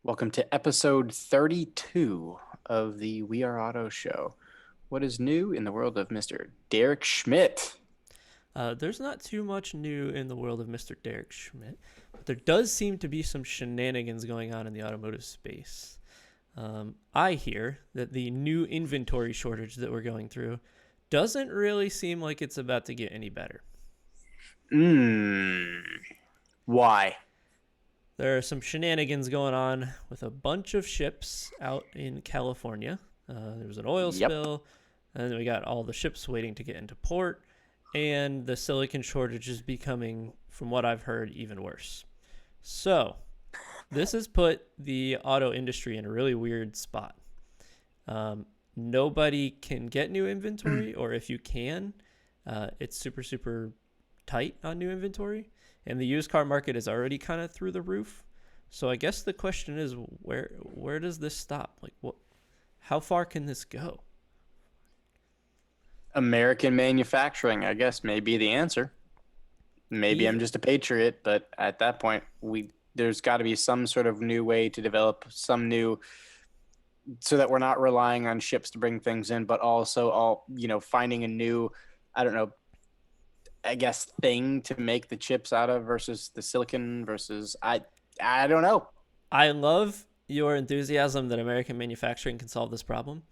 Welcome to episode 32 of the We Are Auto Show. What is new in the world of Mr. Derek Schmidt? There's not too much new in the world of Mr. Derek Schmidt, but there does seem to be some shenanigans going on in the automotive space. I hear that the new inventory shortage that we're going through doesn't really seem like it's about to get any better. Why? There are some shenanigans going on with a bunch of ships out in California. There was an oil spill, and then we got all the ships waiting to get into port, and the silicon shortage is becoming, from what I've heard, even worse. So, this has put the auto industry in a really weird spot. Nobody can get new inventory, or if you can, it's super, super tight on new inventory. And the used car market is already kind of through the roof. So I guess the question is, where does this stop? How far can this go? American manufacturing, I guess, may be the answer. Maybe I'm just a patriot, but at that point, there's got to be some sort of new way to develop some new, so that we're not relying on ships to bring things in, but also finding a new, I don't know, I guess, thing to make the chips out of versus the silicon versus I don't know. I love your enthusiasm that American manufacturing can solve this problem.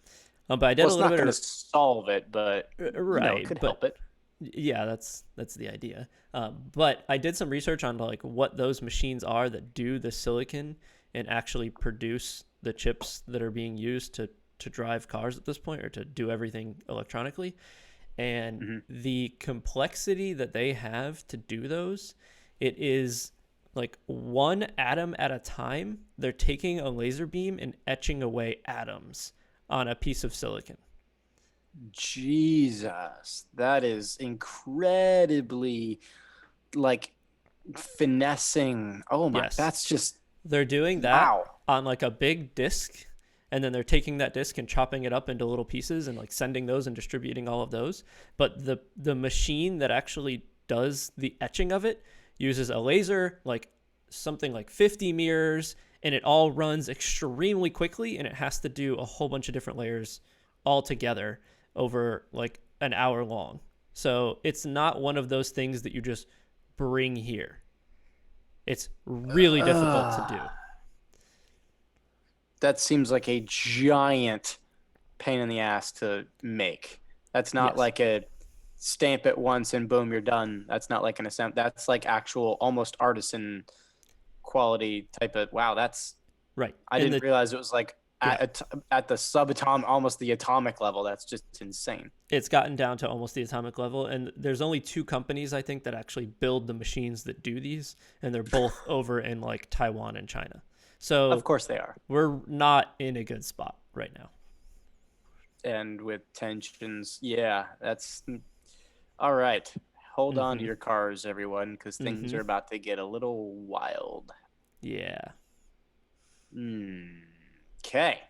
But I did Well, a it's little not bit going to of solve it, but right, it could but help it. yeah, that's the idea. But I did some research on what those machines are that do the silicon and actually produce the chips that are being used to drive cars at this point, or to do everything electronically. And the complexity that they have to do those, it is like one atom at a time. They're taking a laser beam and etching away atoms on a piece of silicon. Jesus, that is incredibly finessing. Oh my, Yes, that's just they're doing that wow. on a big disk, and then they're taking that disk and chopping it up into little pieces and sending those and distributing all of those. But the machine that actually does the etching of it uses a laser, something like 50 mirrors, and it all runs extremely quickly, and it has to do a whole bunch of different layers all together over an hour long. So it's not one of those things that you just bring here. It's really difficult to do. That seems like a giant pain in the ass to make. That's not Yes. like a stamp it once and boom, you're done. That's not like an assembly. That's like actual almost artisan quality type of, wow, that's, Right. I didn't realize it was Yeah. at the subatomic, almost the atomic level. That's just insane. It's gotten down to almost the atomic level, and there's only two companies, I think, that actually build the machines that do these, and they're both over in Taiwan and China. So Of course they are. we're not in a good spot right now. And with tensions, yeah, that's all right. Hold on to your cars, everyone, because things are about to get a little wild. Yeah. Okay.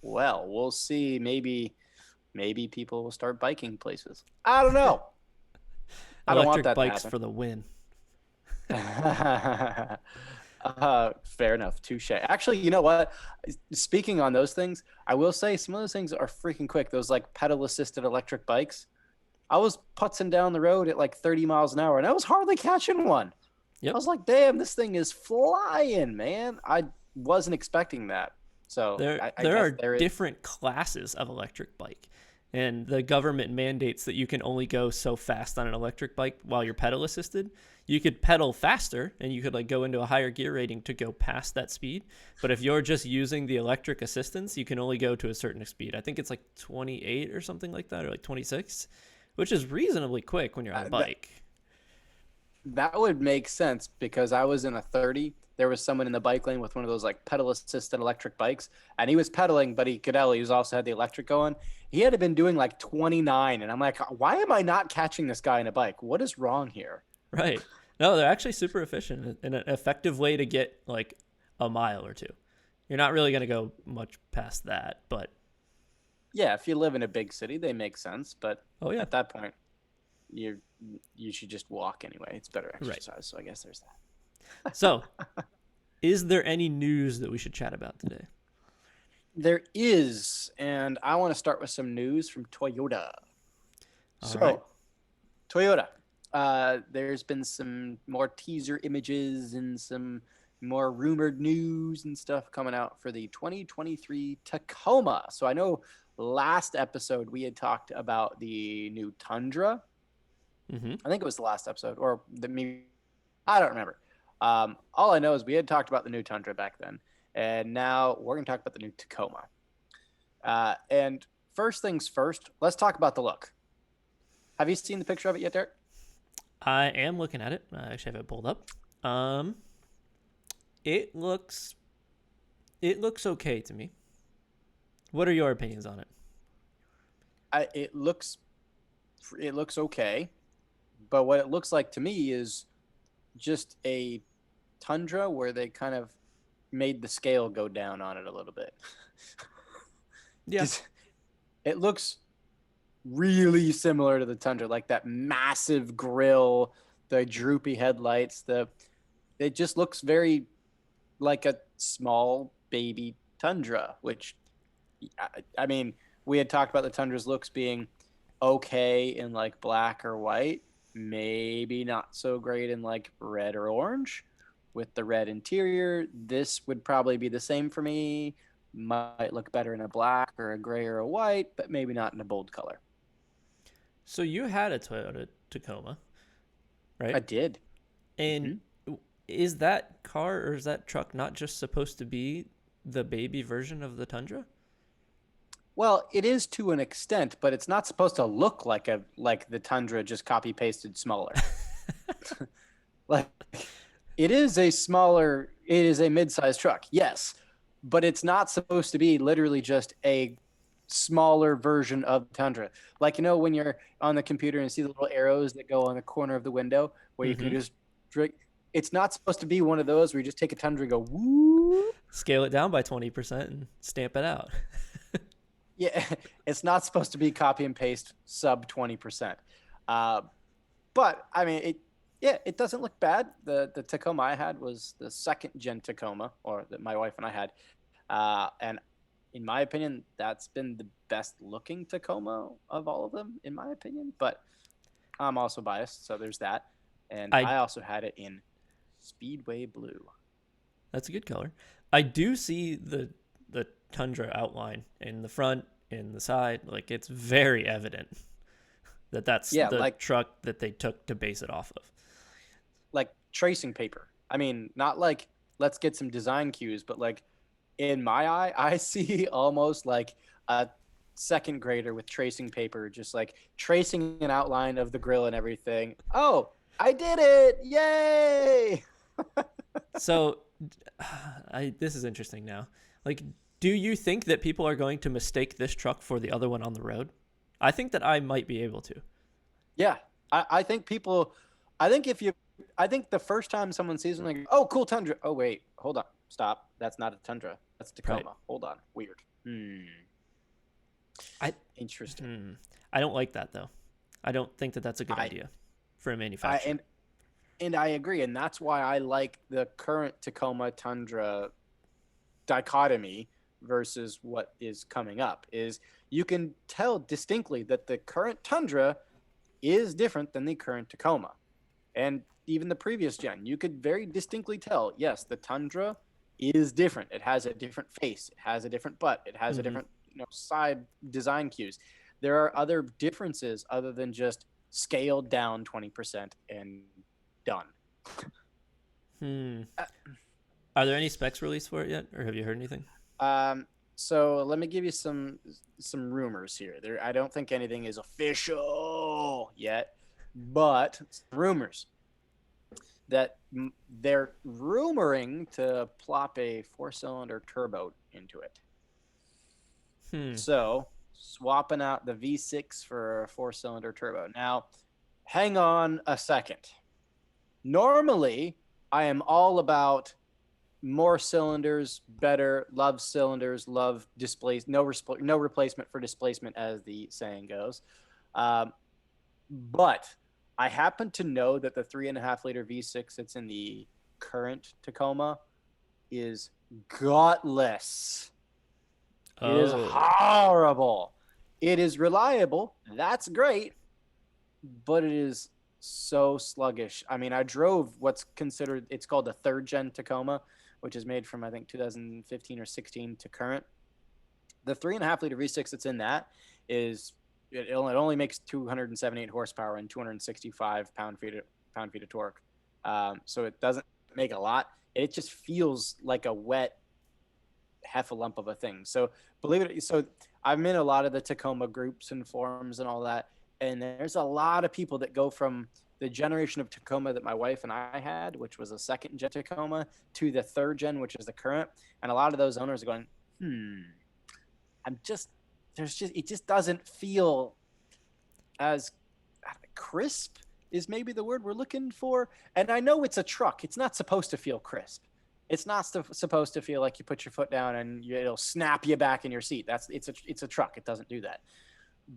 Well, we'll see. Maybe people will start biking places. I don't know. I don't want Electric that bikes to for the win. happen. Fair enough. Touche. Actually, you know what? Speaking on those things, I will say some of those things are freaking quick. Those pedal assisted electric bikes. I was putzing down the road at 30 miles an hour, and I was hardly catching one. Yep. I was like, damn, this thing is flying, man. I wasn't expecting that. So there are different classes of electric bike, and the government mandates that you can only go so fast on an electric bike while you're pedal assisted. You could pedal faster, and you could go into a higher gear rating to go past that speed. But if you're just using the electric assistance, you can only go to a certain speed. I think it's 28 or something like that, or 26, which is reasonably quick when you're on a bike. That would make sense because I was in a 30. There was someone in the bike lane with one of those pedal assisted electric bikes, and he was pedaling, but he was also had the electric going. He had been doing 29, and I'm like, why am I not catching this guy in a bike? What is wrong here? Right. No, they're actually super efficient and an effective way to get a mile or two. You're not really going to go much past that, but yeah, if you live in a big city, they make sense. But at that point, you should just walk anyway. It's better exercise. Right. So I guess there's that. So Is there any news that we should chat about today? There is, and I want to start with some news from Toyota. All So, right. Toyota, there's been some more teaser images and some more rumored news and stuff coming out for the 2023 Tacoma. So I know last episode we had talked about the new Tundra. Mm-hmm. I think it was the last episode, or maybe I don't remember. All I know is we had talked about the new Tundra back then, and now we're going to talk about the new Tacoma. And first things first, let's talk about the look. Have you seen the picture of it yet, Derek? I am looking at it. I actually have it pulled up. It looks okay to me. What are your opinions on it? It looks okay, but what it looks like to me is just a Tundra where they kind of made the scale go down on it a little bit. Yeah. It looks really similar to the Tundra, like that massive grille, the droopy headlights. It just looks very like a small baby Tundra, which, I mean, we had talked about the Tundra's looks being okay in like black or white, maybe not so great in like red or orange. With the red interior, this would probably be the same for me. Might look better in a black or a gray or a white, but maybe not in a bold color. So you had a Toyota Tacoma, right? I did. And is that car or is that truck not just supposed to be the baby version of the Tundra? Well, it is to an extent, but it's not supposed to look like the Tundra just copy pasted smaller. Like it is a mid-sized truck, yes, but it's not supposed to be literally just a smaller version of Tundra. Like, when you're on the computer and see the little arrows that go on the corner of the window where you can just drink. It's not supposed to be one of those where you just take a Tundra and go, woo. Scale it down by 20% and stamp it out. Yeah, it's not supposed to be copy and paste sub 20%. But, I mean, it doesn't look bad. The Tacoma I had was the second gen Tacoma, or that my wife and I had. And in my opinion, that's been the best looking Tacoma of all of them, in my opinion. But I'm also biased, so there's that. And I also had it in Speedway Blue. That's a good color. I do see the Tundra outline in the front, in the side. Like, it's very evident that's the truck that they took to base it off of. Like tracing paper. I mean, not like let's get some design cues, but like in my eye, I see almost like a second grader with tracing paper, just like tracing an outline of the grill and everything. Oh, I did it! Yay! So, this is interesting now. Like, do you think that people are going to mistake this truck for the other one on the road? I think that I might be able to. Yeah, I think people. I think the first time someone sees one, like, oh, cool Tundra. Oh, wait, hold on, stop. That's not a Tundra. That's Tacoma. Right. Hold on, weird. Interesting. I don't like that though. I don't think that that's a good idea for a manufacturer. And I agree, and that's why I like the current Tacoma Tundra dichotomy versus what is coming up. Is you can tell distinctly that the current Tundra is different than the current Tacoma, and even the previous gen. You could very distinctly tell. Yes, the Tundra is different. It has a different face. It has a different butt. It has a different side design cues. There are other differences other than just scaled down 20% and done. Are there any specs released for it yet, or have you heard anything? So let me give you some rumors here. I don't think anything is official yet, but rumors that they're rumoring to plop a 4-cylinder turbo into it. So swapping out the V6 for a 4-cylinder turbo. Now, hang on a second. Normally, I am all about more cylinders, better, love cylinders, love displace, no replacement for displacement, as the saying goes. But I happen to know that the 3.5 liter V6 that's in the current Tacoma is gutless. It is Oh, horrible. It is reliable. That's great, but it is so sluggish. I mean, I drove what's considered, it's called the third gen Tacoma, which is made from, I think, 2015 or 16 to current. The 3.5 liter V6 that's in that is, it only makes 278 horsepower and 265 pound-feet of torque. So it doesn't make a lot. It just feels like a wet heffalump of a thing. So believe it. So I'm in a lot of the Tacoma groups and forums and all that, and there's a lot of people that go from the generation of Tacoma that my wife and I had, which was a second gen Tacoma, to the third gen, which is the current. And a lot of those owners are going, it just doesn't feel as crisp is maybe the word we're looking for. And I know it's a truck. It's not supposed to feel crisp. It's not supposed to feel like you put your foot down and it'll snap you back in your seat. It's a truck. It doesn't do that.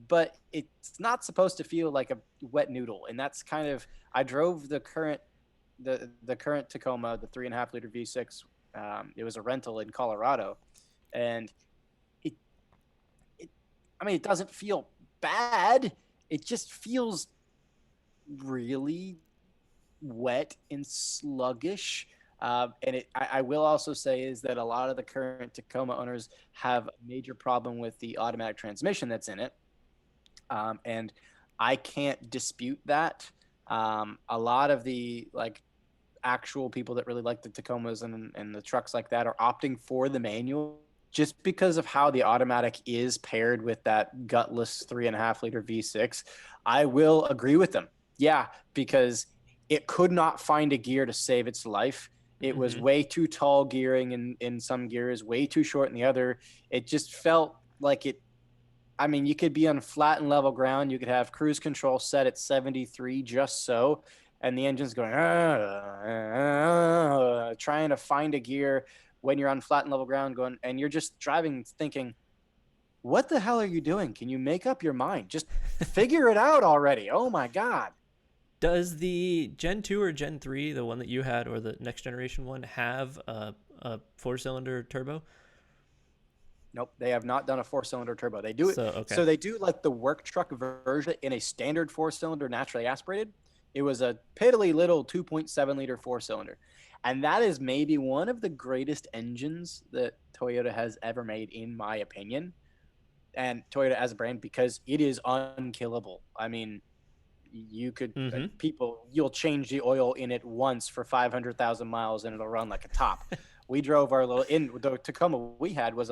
But it's not supposed to feel like a wet noodle. And that's kind of, I drove the current Tacoma, the 3.5 liter V6. It was a rental in Colorado, and it doesn't feel bad. It just feels really wet and sluggish. And I will also say is that a lot of the current Tacoma owners have a major problem with the automatic transmission that's in it. And I can't dispute that. A lot of the actual people that really like the Tacomas and the trucks like that are opting for the manual just because of how the automatic is paired with that gutless 3.5 liter V6. I will agree with them. Yeah, because it could not find a gear to save its life. It was way too tall gearing in some gears, way too short in the other. It just felt like it. I mean, you could be on flat and level ground. You could have cruise control set at 73 just so, and the engine's going, trying to find a gear when you're on flat and level ground going, and you're just driving thinking, what the hell are you doing? Can you make up your mind? Just figure it out already. Oh my God. does the Gen 2 or Gen 3, the one that you had, or the next generation one, have a 4-cylinder turbo? Nope, they have not done a 4-cylinder turbo. They do it. Okay. So they do like the work truck version in a standard 4-cylinder naturally aspirated. It was a piddly little 2.7 liter 4-cylinder. And that is maybe one of the greatest engines that Toyota has ever made, in my opinion. And Toyota as a brand, because it is unkillable. I mean, you could, you'll change the oil in it once for 500,000 miles and it'll run like a top. We drove our the Tacoma we had was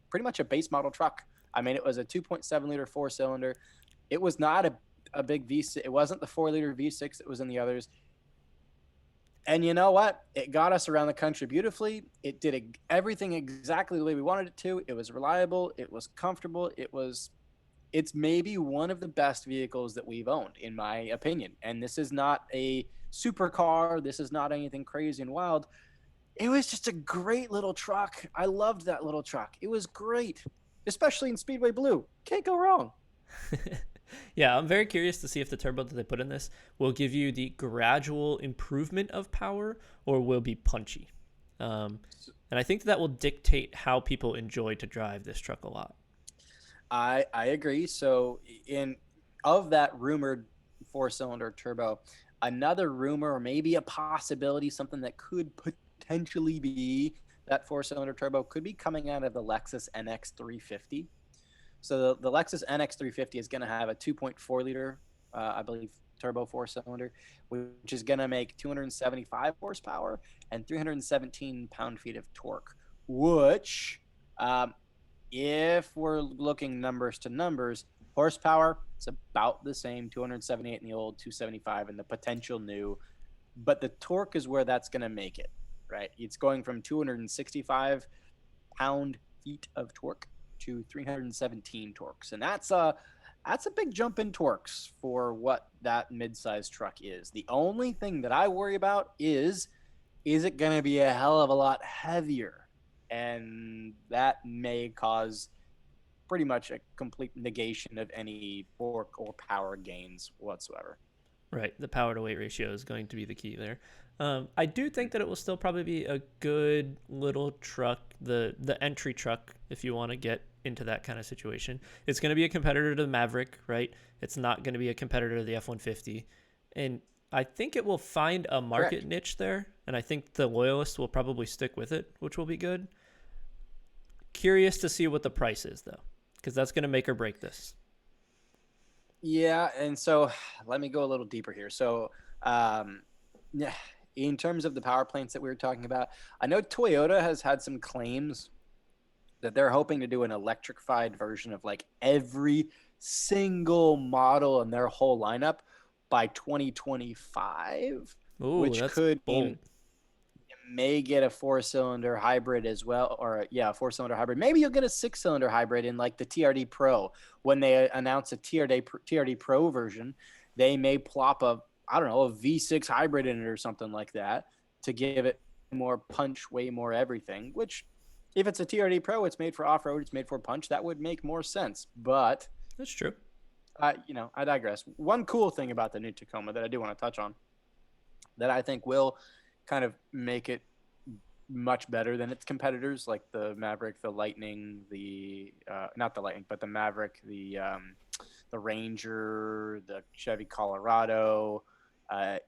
pretty much a base model truck. I mean, it was a 2.7 liter 4-cylinder. It was not a big V6. It wasn't the 4-liter V6 that was in the others. And you know what? It got us around the country beautifully. It did everything exactly the way we wanted it to. It was reliable. It was comfortable. It's maybe one of the best vehicles that we've owned, in my opinion. And this is not a supercar. This is not anything crazy and wild. It was just a great little truck. I loved that little truck. It was great, especially in Speedway Blue. Can't go wrong. Yeah, I'm very curious to see if the turbo that they put in this will give you the gradual improvement of power or will be punchy. And I think that will dictate how people enjoy to drive this truck a lot. I agree. So of that rumored 4-cylinder turbo, another rumor or maybe a possibility, something that could potentially be that 4-cylinder turbo could be coming out of the Lexus Nx 350. So the Lexus Nx 350 is going to have a 2.4 liter, I believe, turbo 4-cylinder, which is going to make 275 horsepower and 317 pound-feet of torque, which, if we're looking numbers to numbers, horsepower, it's about the same, 278 in the old, 275 in the potential new, but the torque is where that's going to make it, right? It's going from 265 pound-feet of torque to 317 torques, and that's a big jump in torques for what that mid-size truck is. The only thing that I worry about is it going to be a hell of a lot heavier, and that may cause pretty much a complete negation of any torque or power gains whatsoever. Right, the power to weight ratio is going to be the key there. I do think that it will still probably be a good little truck, the entry truck, if you want to get into that kind of situation. It's going to be a competitor to the Maverick, right? It's not going to be a competitor to the F-150. And I think it will find a market Correct. niche there, and I think the loyalists will probably stick with it, which will be good. Curious to see what the price is, though, because that's going to make or break this. Yeah, and so let me go a little deeper here. So, yeah, in terms of the power plants that we were talking about, I know Toyota has had some claims that they're hoping to do an electrified version of like every single model in their whole lineup by 2025, Ooh, which that's could mean bold. you may get a four-cylinder hybrid as well, or yeah, a four-cylinder hybrid. Maybe you'll get a six-cylinder hybrid in like the TRD Pro. When they announce a TRD Pro version, they may plop a, I don't know, a V6 hybrid in it or something like that to give it more punch, way more everything. Which, if it's a TRD Pro, it's made for off-road, it's made for punch. That would make more sense. But That's true. I digress. One cool thing about the new Tacoma that I do want to touch on that I think will kind of make it much better than its competitors, like the Maverick, the Lightning, the not the Lightning, but the Maverick, the Ranger, the Chevy Colorado,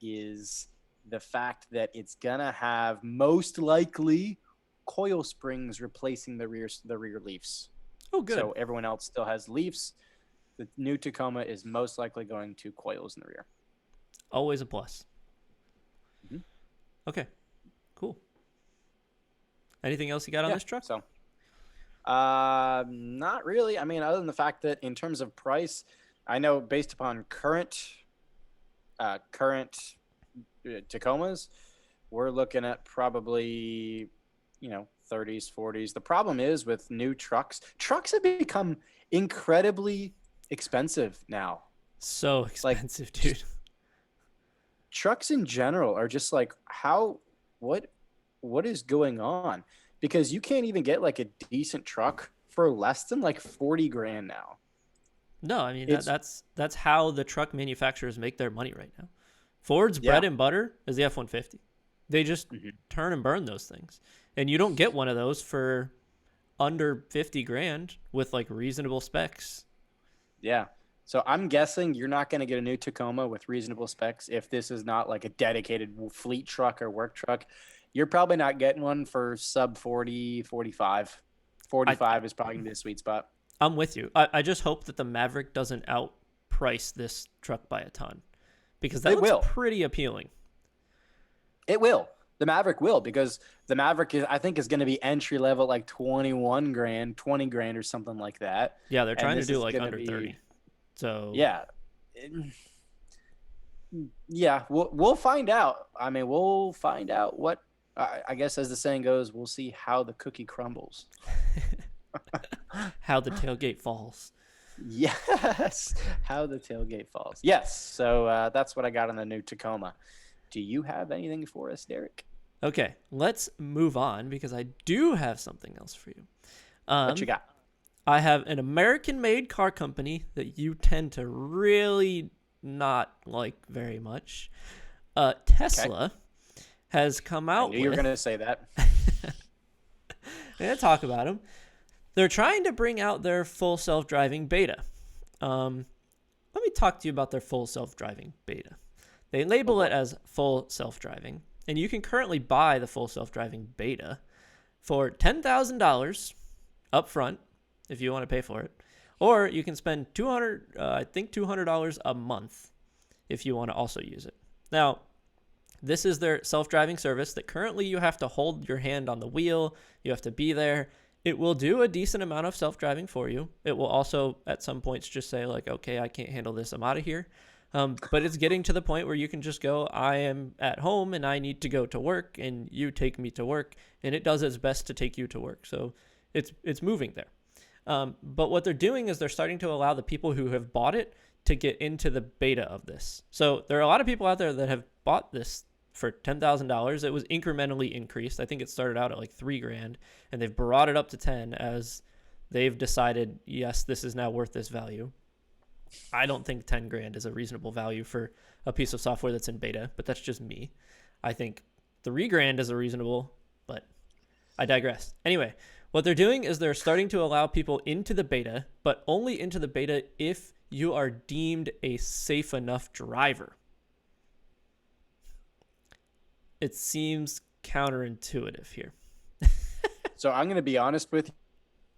is the fact that it's gonna have most likely coil springs replacing the rear leafs. Oh, good. So everyone else still has leafs. The new Tacoma is most likely going to coils in the rear. Always a plus. Mhm. Okay, cool. Anything else you got on this truck? So, not really. I mean, other than the fact that in terms of price, I know based upon current Tacomas, we're looking at probably, 30s, 40s. The problem is with new trucks. Trucks have become incredibly expensive now. So Like expensive, dude. trucks in general are just like what is going on? Because you can't even get like a decent truck for less than like 40 grand now. No, I mean It's that's how the truck manufacturers make their money right now. Ford's yeah. bread and butter is the F-150. They just Mhm. turn and burn those things, and you don't get one of those for under 50 grand with like reasonable specs. Yeah. So I'm guessing you're not going to get a new Tacoma with reasonable specs if this is not like a dedicated fleet truck or work truck. You're probably not getting one for sub 40, 45. I 45 is probably going to be the sweet spot. I'm with you. I just hope that the Maverick doesn't outprice this truck by a ton, because that It looks will. pretty appealing. It will. The Maverick will, because the Maverick is, I think, is going to be entry level like 21 grand, 20 grand or something like that. Yeah, they're And trying to this do is like going to under be 30. So yeah. Yeah, we'll find out. I mean, we'll find out what I guess, as the saying goes, we'll see how the cookie crumbles. how the tailgate falls. Yes, how the tailgate falls. Yes, so that's what I got on the new Tacoma. Do you have anything for us, Derek? Okay, let's move on because I do have something else for you. What you got? I have an American-made car company that you tend to really not like very much. Tesla has come I out knew you were with. going to say that. I'm gonna talk about them. They're trying to bring out their full self-driving beta. Let me talk to you about their full self-driving beta. They label it as full self-driving, and you can currently buy the full self-driving beta for $10,000 up front if you want to pay for it, or you can spend $200 a month if you want to also use it. Now, this is their self-driving service that currently you have to hold your hand on the wheel. You have to be there. It will do a decent amount of self-driving for you. It will also, at some points, just say like, okay, I can't handle this. I'm out of here. But it's getting to the point where you can just go, I am at home and I need to go to work, and you take me to work, and it does its best to take you to work. So it's moving there. But what they're doing is they're starting to allow the people who have bought it to get into the beta of this. So there are a lot of people out there that have bought this for $10,000. It was incrementally increased. I think it started out at like $3,000, and they've brought it up to 10 as they've decided, yes, this is now worth this value. I don't think 10 grand is a reasonable value for a piece of software that's in beta, but that's just me. I think $3,000 is a reasonable, but I digress. Anyway, what they're doing is they're starting to allow people into the beta, but only into the beta if you are deemed a safe enough driver. It seems counterintuitive here. So I'm going to be honest with you.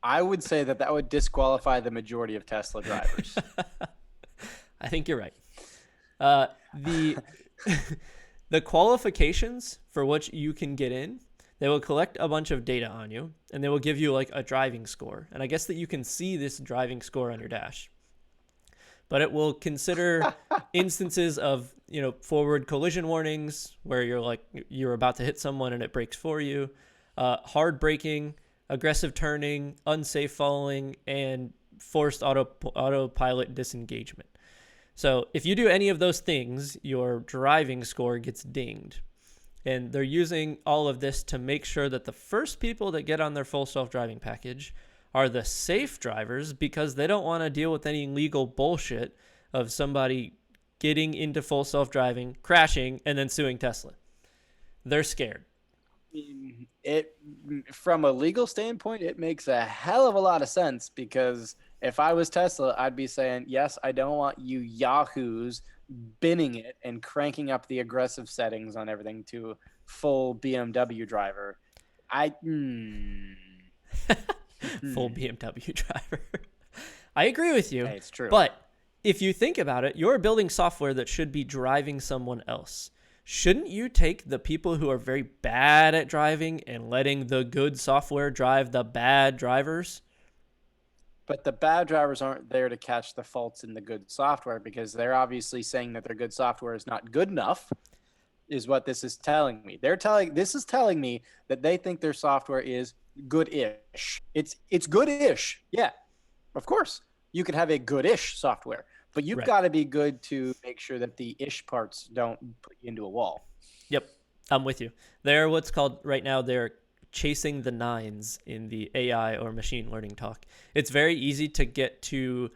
I would say that would disqualify the majority of Tesla drivers. I think you're right. The the qualifications for which you can get in, they will collect a bunch of data on you, and they will give you like a driving score. And I guess that you can see this driving score on your dash. But it will consider instances of, forward collision warnings where you're about to hit someone and it brakes for you, hard braking, aggressive turning, unsafe following, and forced autopilot disengagement. So if you do any of those things, your driving score gets dinged. And they're using all of this to make sure that the first people that get on their full self-driving package are the safe drivers, because they don't want to deal with any legal bullshit of somebody getting into full self-driving, crashing, and then suing Tesla. They're scared. From a legal standpoint, it makes a hell of a lot of sense, because if I was Tesla, I'd be saying, yes, I don't want you yahoos binning it and cranking up the aggressive settings on everything to full BMW driver. Full BMW driver. I agree with you. Hey, it's true. But if you think about it, you're building software that should be driving someone else. Shouldn't you take the people who are very bad at driving and letting the good software drive the bad drivers? But the bad drivers aren't there to catch the faults in the good software, because they're obviously saying that their good software is not good enough, is what this is telling me. This is telling me that they think their software is good-ish. It's good-ish. Yeah, of course. You could have a good-ish software, but you've got to be good to make sure that the ish parts don't put you into a wall. Yep, I'm with you. They're what's called right now, they're chasing the nines in the AI or machine learning talk. It's very easy to get to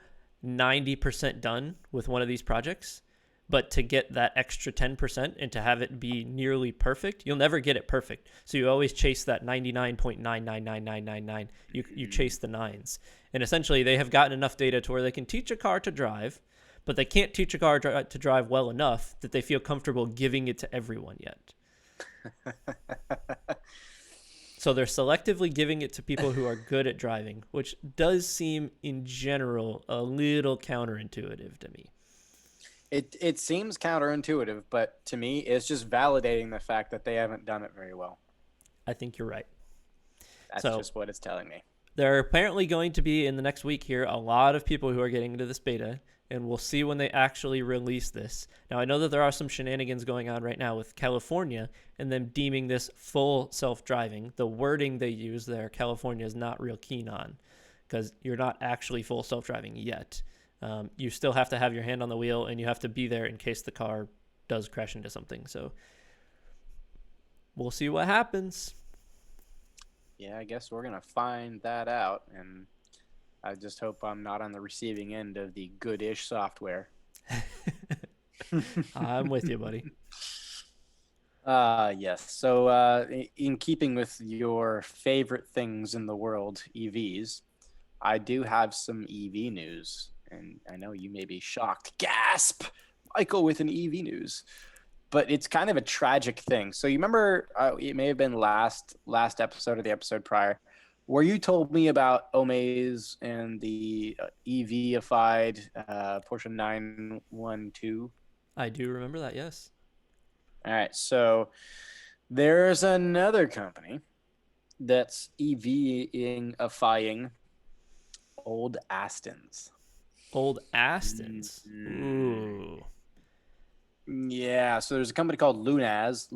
90% done with one of these projects, but to get that extra 10% and to have it be nearly perfect, you'll never get it perfect. So you always chase that 99.999999. You chase the nines. And essentially they have gotten enough data to where they can teach a car to drive, but they can't teach a car to drive well enough that they feel comfortable giving it to everyone yet. So they're selectively giving it to people who are good at driving, which does seem in general a little counterintuitive to me. It seems counterintuitive, but to me, it's just validating the fact that they haven't done it very well. I think you're right. That's just what it's telling me. There are apparently going to be, in the next week here, a lot of people who are getting into this beta, and we'll see when they actually release this. Now, I know that there are some shenanigans going on right now with California and them deeming this full self-driving. The wording they use there, California is not real keen on, because you're not actually full self-driving yet. You still have to have your hand on the wheel, and you have to be there in case the car does crash into something. So we'll see what happens. Yeah, I guess we're going to find that out, and I just hope I'm not on the receiving end of the good-ish software. I'm with you, buddy. Yes. So in keeping with your favorite things in the world, EVs, I do have some EV news. And I know you may be shocked. Gasp! Michael with an EV news. But it's kind of a tragic thing. So you remember, it may have been last episode or the episode prior, where you told me about Omaze and the EV-ified Porsche 912? I do remember that, yes. All right. So there's another company that's EV-ifying old Astons. Old Astons. Ooh. Yeah, so there's a company called Lunas.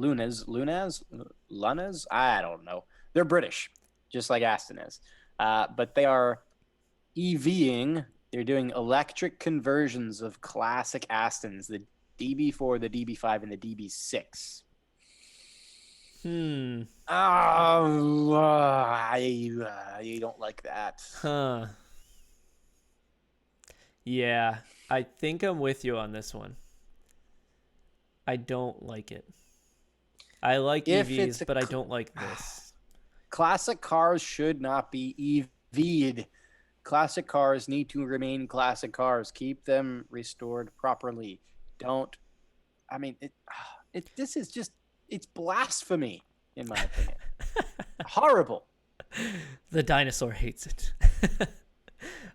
I don't know. They're British, just like Aston is. But they are EVing. They're doing electric conversions of classic Astons, the DB4, the DB5, and the DB6. Oh, I don't like that. Huh. Yeah, I think I'm with you on this one. I don't like it. I like If it's EVs, a but I don't like this. classic cars should not be EV'd. Classic cars need to remain classic cars. Keep them restored properly. Don't. I mean, this is just, it's blasphemy in my opinion. Horrible. The dinosaur hates it.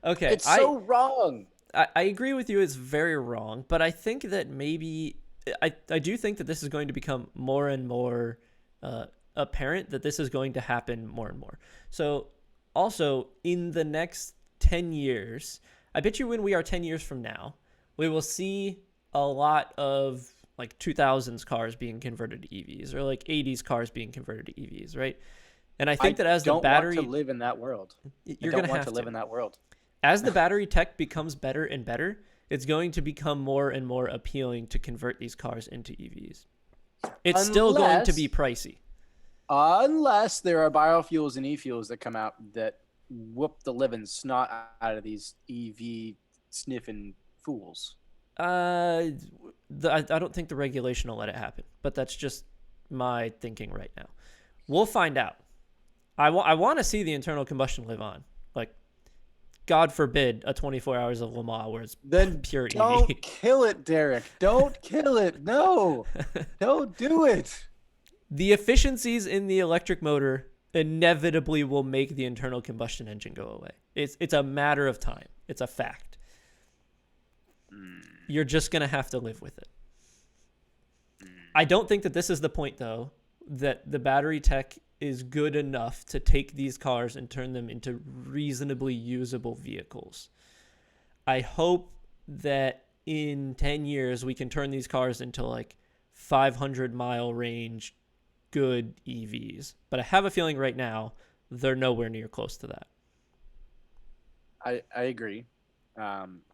Okay, It's so wrong. I agree with you. It's very wrong, but I think that maybe I do think that this is going to become more and more apparent that this is going to happen more and more. So also in the next 10 years, I bet you when we are 10 years from now, we will see a lot of like 2000s cars being converted to EVs, or like 80s cars being converted to EVs, right? And I think that as the battery, want to live in that world. You're going to have to live in that world. As the battery tech becomes better and better, it's going to become more and more appealing to convert these cars into EVs. It's still going to be pricey. Unless there are biofuels and e-fuels that come out that whoop the living snot out of these EV sniffing fools. I don't think the regulation will let it happen, but that's just my thinking right now. We'll find out. I want to see the internal combustion live on. Like, God forbid a 24 hours of Le Mans where it's then pure don't EV. kill it, Derek. Don't kill it. No, don't do it. The efficiencies in the electric motor inevitably will make the internal combustion engine go away. It's a matter of time. It's a fact. You're just going to have to live with it. I don't think that this is the point, though, that the battery tech is good enough to take these cars and turn them into reasonably usable vehicles. I hope that in 10 years we can turn these cars into like 500-mile range good EVs. But I have a feeling right now they're nowhere near close to that. I agree.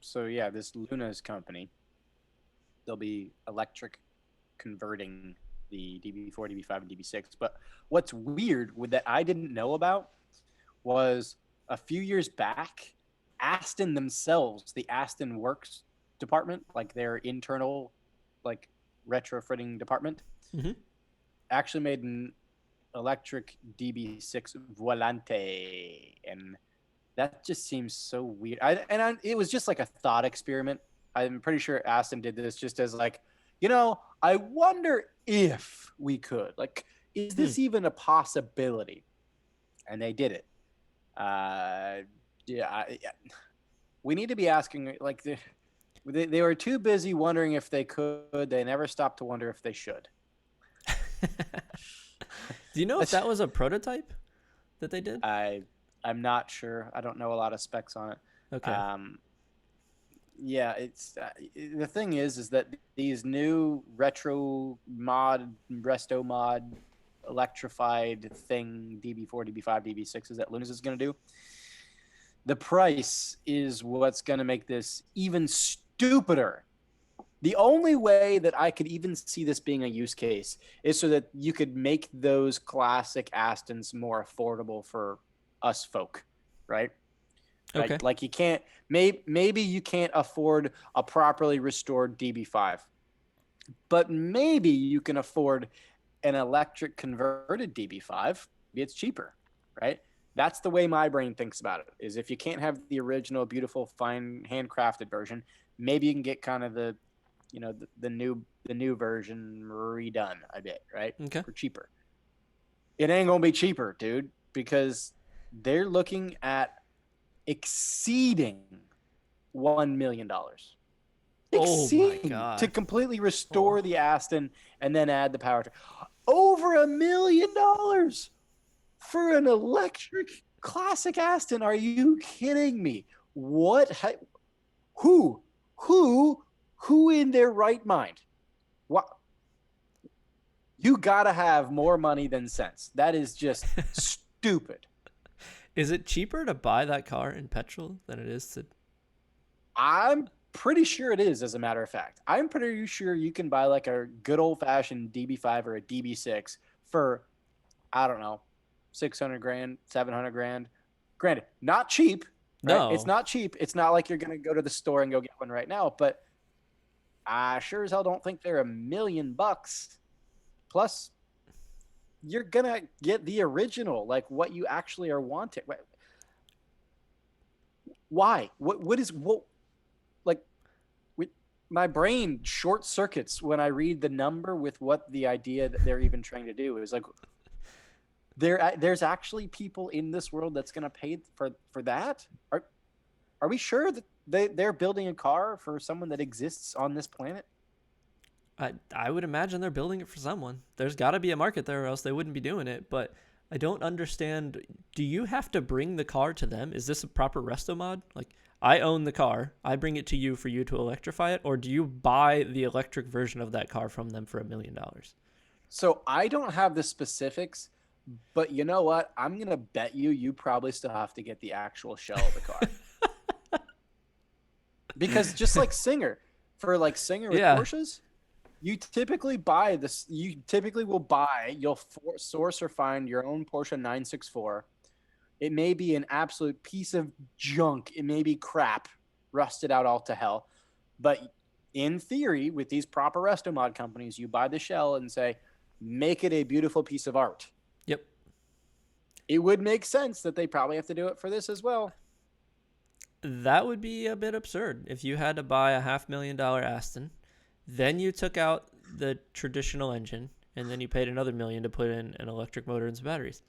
So yeah, this Luna's company, they'll be electric converting the DB4, DB5, and DB6. But what's weird that I didn't know about was a few years back, Aston themselves, the Aston Works department, like their internal, like retrofitting department, actually made an electric DB6 Volante, and that just seems so weird. It was just like a thought experiment. I'm pretty sure Aston did this just as like, I wonder if we could. Like, is this even a possibility? And they did it. Yeah. We need to be asking, like, they were too busy wondering if they could. They never stopped to wonder if they should. Do you know if that was a prototype that they did? I'm not sure. I don't know a lot of specs on it. Okay. Yeah, it's the thing is that these new resto mod electrified thing, DB4, DB5, DB6s that Lunas is going to do, the price is what's going to make this even stupider. The only way that I could even see this being a use case is so that you could make those classic Astons more affordable for us folk, right? Okay. Like you can't, maybe you can't afford a properly restored DB5, but maybe you can afford an electric converted DB5. Maybe it's cheaper, right? That's the way my brain thinks about it, is if you can't have the original, beautiful, fine, handcrafted version, maybe you can get kind of the new version redone a bit, right? Okay. For cheaper. It ain't going to be cheaper, dude, because they're looking at exceeding $1 million. Exceeding, my God. to completely restore the Aston and then add the power to over $1 million for an electric classic Aston. Are you kidding me? What? Who in their right mind? What? You gotta have more money than sense. That is just stupid. Is it cheaper to buy that car in petrol than it is to? I'm pretty sure it is, as a matter of fact. I'm pretty sure you can buy like a good old-fashioned DB5 or a DB6 for, I don't know, 600 grand, 700 grand. Granted, not cheap. Right? No. It's not cheap. It's not like you're going to go to the store and go get one right now, but I sure as hell don't think they're $1 million plus you're gonna get the original, like what you actually are wanting. Why? What? Like, my brain short circuits when I read the number with what the idea that they're even trying to do. It was like, there's actually people in this world that's gonna pay for that. Are we sure that they're building a car for someone that exists on this planet? I would imagine they're building it for someone. There's got to be a market there, or else they wouldn't be doing it. But I don't understand. Do you have to bring the car to them? Is this a proper resto mod? Like, I own the car, I bring it to you for you to electrify it, or do you buy the electric version of that car from them for $1 million? So I don't have the specifics, but you know what? I'm gonna bet you probably still have to get the actual shell of the car. Because just like Singer, with Yeah. Porsches, you typically buy this. You typically will buy. You'll source or find your own Porsche 964. It may be an absolute piece of junk. It may be crap, rusted out all to hell. But in theory, with these proper resto mod companies, you buy the shell and say, make it a beautiful piece of art. Yep. It would make sense that they probably have to do it for this as well. That would be a bit absurd if you had to buy a $500,000 Aston, then you took out the traditional engine, and then you paid another $1 million to put in an electric motor and some batteries.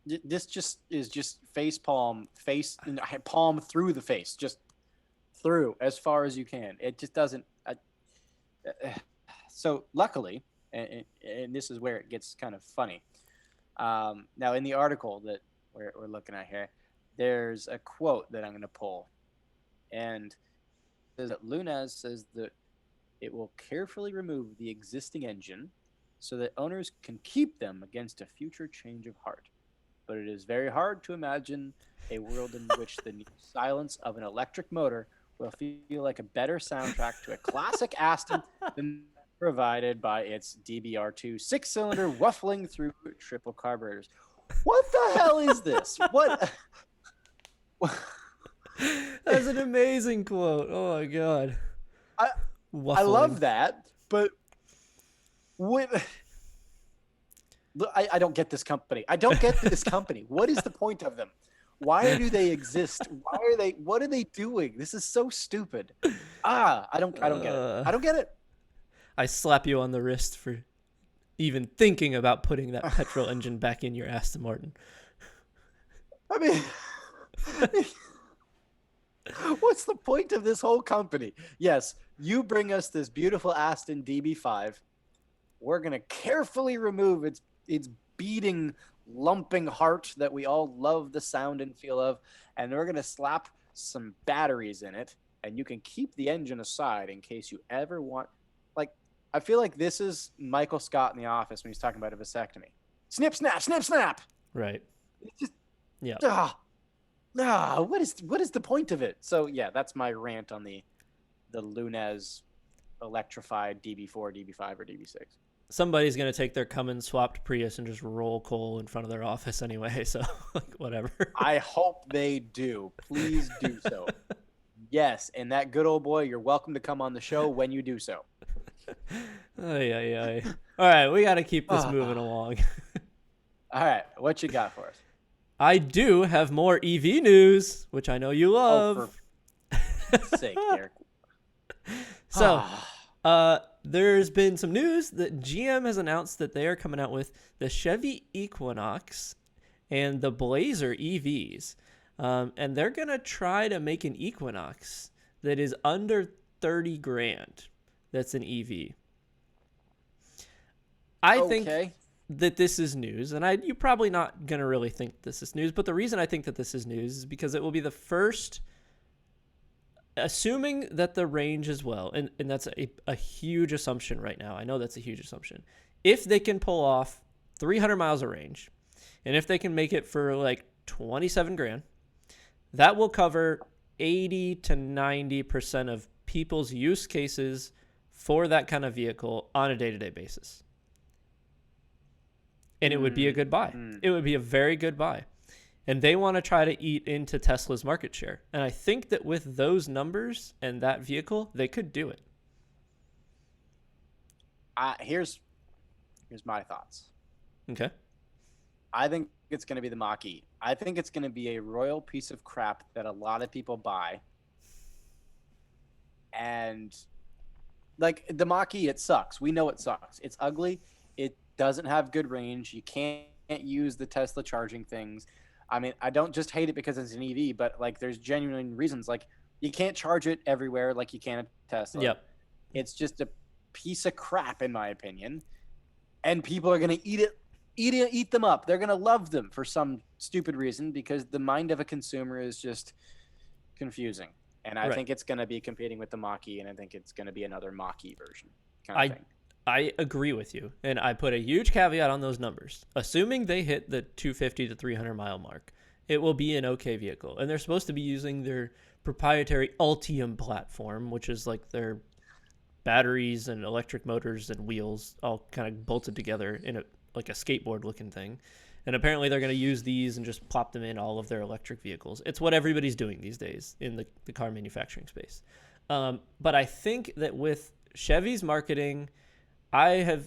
This just is just palm through the face, just through as far as you can. It just doesn't. So luckily, and this is where it gets kind of funny. Now in the article that we're looking at here, there's a quote that I'm going to pull, and Lunez says that it will carefully remove the existing engine so that owners can keep them against a future change of heart. But it is very hard to imagine a world in which the silence of an electric motor will feel like a better soundtrack to a classic Aston than provided by its DBR2 6-cylinder ruffling through triple carburetors. What the hell is this? What? That's an amazing quote. Oh my god. I love that, but what? I don't get this company. I don't get this company. What is the point of them? Why do they exist? What are they doing? This is so stupid. I don't get it. I don't get it. I slap you on the wrist for even thinking about putting that petrol engine back in your Aston Martin. I mean, what's the point of this whole company? Yes, you bring us this beautiful Aston DB5. We're going to carefully remove its beating, lumping heart that we all love the sound and feel of, and we're going to slap some batteries in it, and you can keep the engine aside in case you ever want. Like, I feel like this is Michael Scott in The Office when he's talking about a vasectomy. Snip, snap, snip, snap. Right. It's just, yeah. What is the point of it? So yeah, that's my rant on the Lunez electrified DB4, DB5, or DB6. Somebody's going to take their Cummins swapped Prius and just roll coal in front of their office anyway, so whatever. I hope they do. Please do so. Yes, and that good old boy, you're welcome to come on the show when you do so. Ay. All right, we got to keep this moving along. All right, what you got for us? I do have more EV news, which I know you love. Oh, for sake, Derek. So, there's been some news that GM has announced that they are coming out with the Chevy Equinox and the Blazer EVs. And they're going to try to make an Equinox that is under $30,000. That's an EV. I think that this is news, and you're probably not going to really think this is news, but the reason I think that this is news is because it will be the first, assuming that the range is well, and that's a huge assumption right now. I know that's a huge assumption. If they can pull off 300 miles of range, and if they can make it for like $27,000, that will cover 80 to 90% of people's use cases for that kind of vehicle on a day-to-day basis. And it would be a good buy. It would be a very good buy. And they want to try to eat into Tesla's market share. And I think that with those numbers and that vehicle, they could do it. Here's my thoughts. Okay. I think it's going to be the Mach-E. I think it's going to be a royal piece of crap that a lot of people buy. And like the Mach-E, it sucks. We know it sucks. It's ugly. It doesn't have good range. You can't use the Tesla charging things. I mean, I don't just hate it because it's an EV, but like there's genuine reasons. Like you can't charge it everywhere like you can a Tesla. Yep. It's just a piece of crap, in my opinion. And people are going to eat them up. They're going to love them for some stupid reason because the mind of a consumer is just confusing. And I think it's going to be competing with the Mach-E, and I think it's going to be another Mach-E version kind of thing. I agree with you, and I put a huge caveat on those numbers. Assuming they hit the 250 to 300 mile mark, it will be an okay vehicle. And they're supposed to be using their proprietary Ultium platform, which is like their batteries and electric motors and wheels all kind of bolted together in like a skateboard looking thing. And apparently they're going to use these and just plop them in all of their electric vehicles. It's what everybody's doing these days in the car manufacturing space. But I think that with Chevy's marketing, I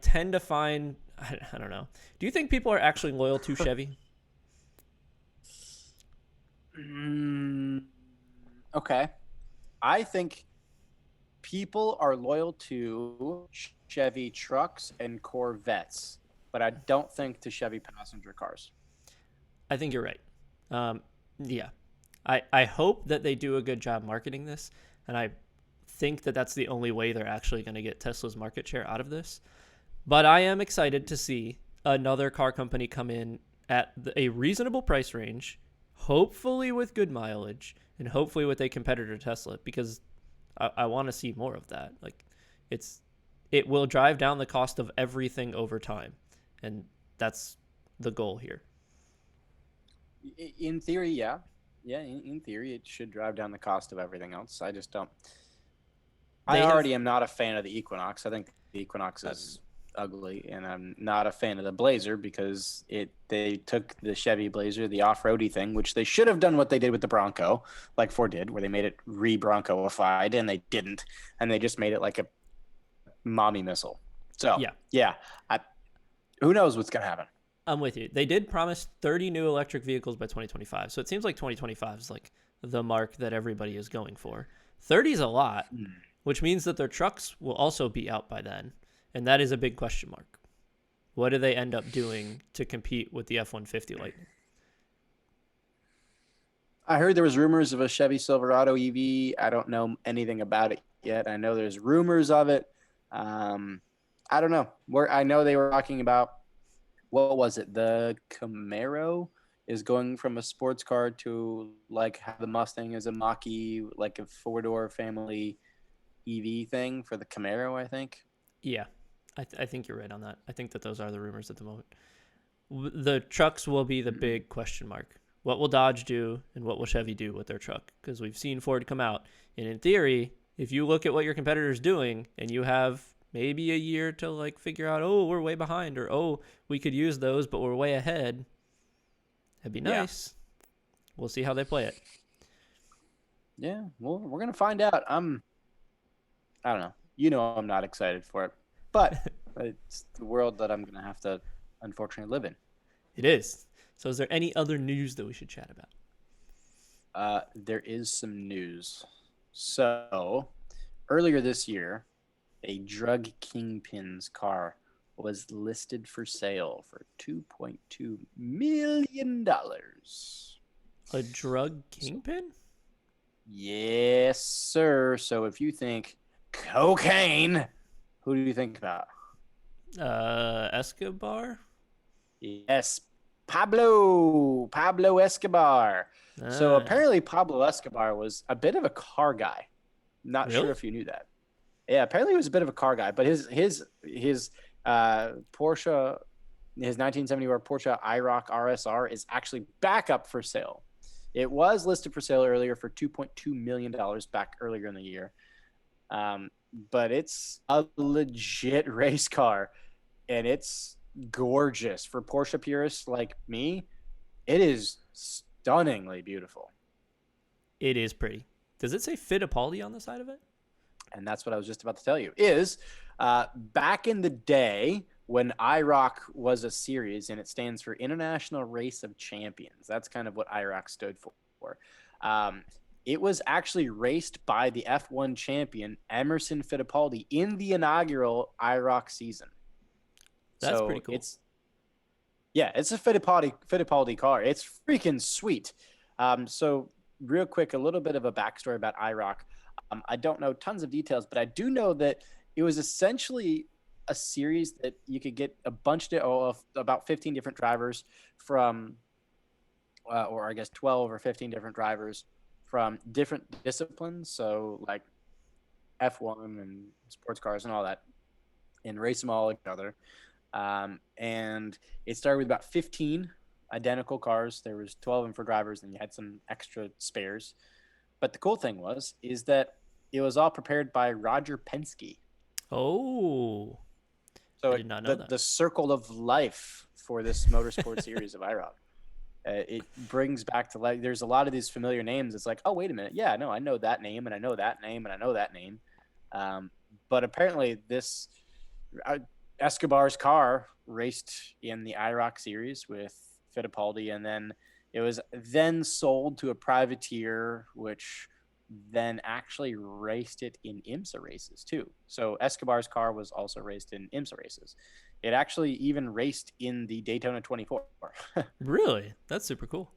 tend to find, I don't know. Do you think people are actually loyal to Chevy? Okay. I think people are loyal to Chevy trucks and Corvettes, but I don't think to Chevy passenger cars. I think you're right. Yeah. I hope that they do a good job marketing this, and I think that that's the only way they're actually going to get Tesla's market share out of this. But I am excited to see another car company come in at a reasonable price range, hopefully with good mileage, and hopefully with a competitor Tesla, because I want to see more of that. Like, it will drive down the cost of everything over time, and that's the goal here. In theory, yeah. In theory, it should drive down the cost of everything else. I just don't. I already am not a fan of the Equinox. I think the Equinox is ugly, and I'm not a fan of the Blazer because they took the Chevy Blazer, the off-roady thing, which they should have done what they did with the Bronco, like Ford did, where they made it re-Broncoified, and they didn't, and they just made it like a mommy missile. So yeah, who knows what's gonna happen? I'm with you. They did promise 30 new electric vehicles by 2025, so it seems like 2025 is like the mark that everybody is going for. 30 is a lot, which means that their trucks will also be out by then. And that is a big question mark. What do they end up doing to compete with the F-150 Lightning? I heard there was rumors of a Chevy Silverado EV. I don't know anything about it yet. I know there's rumors of it. I don't know. I know they were talking about, what was it? The Camaro is going from a sports car to like how the Mustang is a Mach-E, like a four-door family EV thing for the Camaro, I think. Yeah, I think you're right on that. I think that those are the rumors at the moment. The trucks will be the big question mark. What will Dodge do and what will Chevy do with their truck? Because we've seen Ford come out. And in theory, if you look at what your competitor's doing and you have maybe a year to like figure out, oh, we're way behind, or oh, we could use those, but we're way ahead, that'd be nice. Yeah. We'll see how they play it. Yeah, well, we're going to find out. I don't know. You know I'm not excited for it, but it's the world that I'm going to have to, unfortunately, live in. It is. So is there any other news that we should chat about? There is some news. So earlier this year, a drug kingpin's car was listed for sale for $2.2 million. A drug kingpin? Yes, sir. So if you think cocaine, who do you think about? Escobar? Yes, Pablo Escobar. So apparently Pablo Escobar was a bit of a car guy. Not sure if you knew that. Yeah, apparently he was a bit of a car guy, but his Porsche, his 1971 Porsche IROC RSR is actually back up for sale. It was listed for sale earlier for $2.2 million back earlier in the year. But it's a legit race car, and it's gorgeous. For Porsche purists like me, it is stunningly beautiful. It is pretty. Does it say Fittipaldi on the side of it? And that's what I was just about to tell you, is Back in the day when IROC was a series, and it stands for International Race of Champions. That's kind of what IROC stood for. Um, it was actually raced by the F1 champion Emerson Fittipaldi in the inaugural IROC season. That's pretty So cool. it's a Fittipaldi car. It's freaking sweet. So real quick, a little bit of a backstory about IROC. I don't know tons of details, but I do know that it was essentially a series that you could get a bunch of about 15 different drivers from, or I guess 12 or 15 different drivers from different disciplines. So like F1 and sports cars and all that, and race them all together. And it started with about 15 identical cars. There was 12 of them for drivers, and you had some extra spares. But the cool thing is that it was all prepared by Roger Penske. Oh, So I did not know that. the circle of life for this motorsport series of IROC. It brings back to life. There's a lot of these familiar names. It's like, oh, wait a minute. Yeah, no, I know that name, and I know that name, and I know that name. But apparently this Escobar's car raced in the IROC series with Fittipaldi, and then it was then sold to a privateer, which then actually raced it in IMSA races too. So Escobar's car was also raced in IMSA races. It actually even raced in the Daytona 24. Really? That's super cool.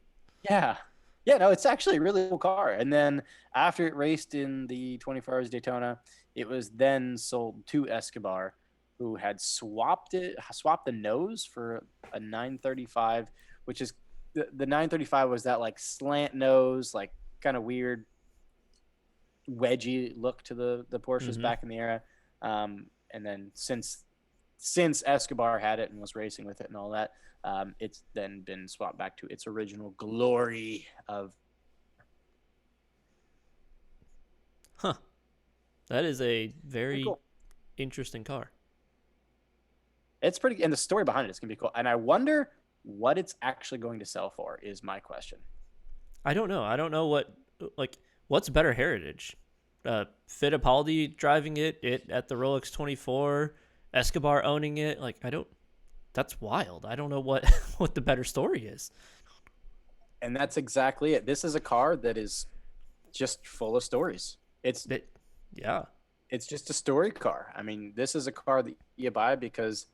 Yeah. Yeah, no, it's actually a really cool car. And then after it raced in the 24 Hours Daytona, it was then sold to Escobar, who had swapped the nose for a 935, which is the 935 was that like slant nose, like kind of weird wedgy look to the Porsches back in the era. And then since Escobar had it and was racing with it and all that, it's then been swapped back to its original glory of. Huh. That is a very Cool. interesting car. It's pretty, and the story behind it is gonna be cool. And I wonder what it's actually going to sell for is my question. I don't know. I don't know what's better heritage. Fittipaldi driving it at the Rolex 24, Escobar owning it. Like I don't. That's wild. I don't know what what the better story is. And that's exactly it. This is a car that is just full of stories. Yeah. It's just a story car. I mean, this is a car that you buy because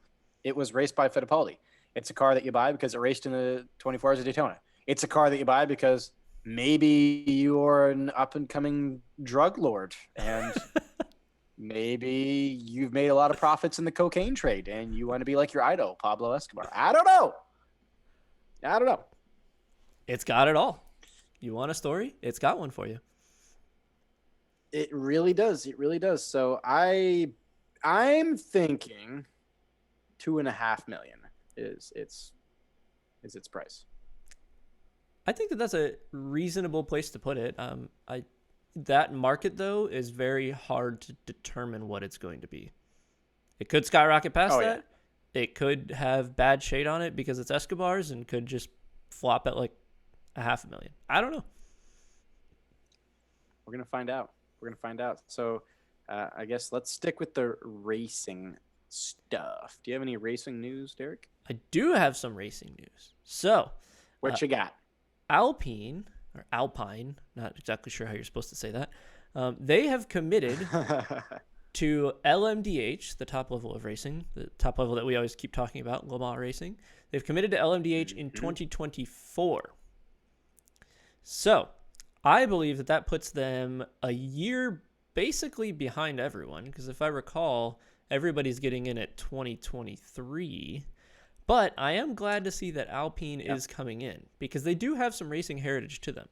it was raced by Fittipaldi. It's a car that you buy because it raced in the 24 Hours of Daytona. It's a car that you buy because maybe you're an up-and-coming drug lord, and maybe you've made a lot of profits in the cocaine trade, and you want to be like your idol, Pablo Escobar. I don't know. It's got it all. You want a story? It's got one for you. It really does. It really does. So I'm thinking 2.5 million is its price. I think that's a reasonable place to put it. That market though is very hard to determine what it's going to be. It could skyrocket past that. Yeah. It could have bad shade on it because it's Escobar's and could just flop at like 500,000. I don't know. We're gonna find out. So I guess let's stick with the racing stuff. Do you have any racing news, Derek? I do have some racing news. So what you got? Alpine, not exactly sure how you're supposed to say that. They have committed to LMDH, the top level of racing, the top level that we always keep talking about, Le Mans racing. They've committed to LMDH in 2024. So I believe that puts them a year basically behind everyone, because if I recall, everybody's getting in at 2023. But I am glad to see that Alpine is coming in, because they do have some racing heritage to them.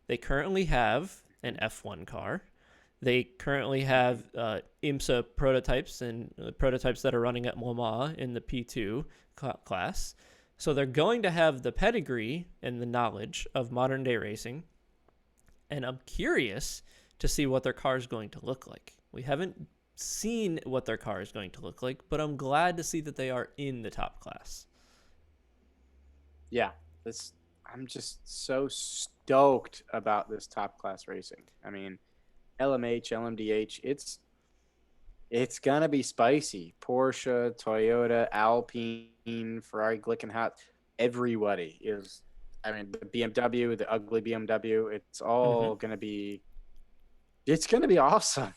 They currently have an F1 car. They currently have IMSA prototypes and prototypes that are running at Le Mans in the P2 class. So they're going to have the pedigree and the knowledge of modern day racing. And I'm curious to see what their car is going to look like. We haven't seen what their car is going to look like, but I'm glad to see that they are in the top class. Yeah, I'm just so stoked about this top class racing. I mean, LMH, LMDH, it's It's gonna be spicy. Porsche, Toyota, Alpine, Ferrari, Glickenhaus, everybody is. I mean, the BMW, the ugly BMW. It's Hmm. all gonna be. It's gonna be awesome.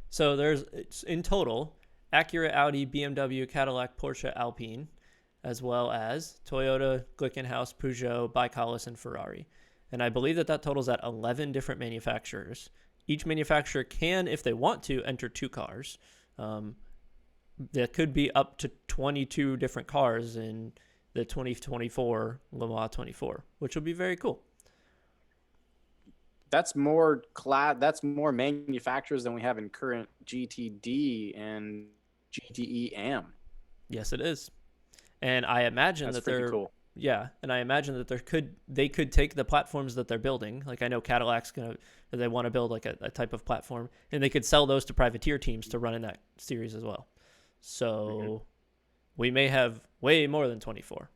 So there's in total Acura, Audi, BMW, Cadillac, Porsche, Alpine, as well as Toyota, Glickenhaus, Peugeot, Bicolis, and Ferrari. And I believe that that totals at 11 different manufacturers. Each manufacturer can, if they want to, enter two cars. Um, there could be up to 22 different cars in the 2024 Le Mans 24, which will be very cool. That's more manufacturers than we have in current GTD and GTE AM. Yes, it is. And I imagine That's that freaking they're cool. yeah, and I imagine that they could take the platforms that they're building. Like I know Cadillac's gonna they want to build like a type of platform, and they could sell those to privateer teams to run in that series as well. Hmm. So we may have way more than 24,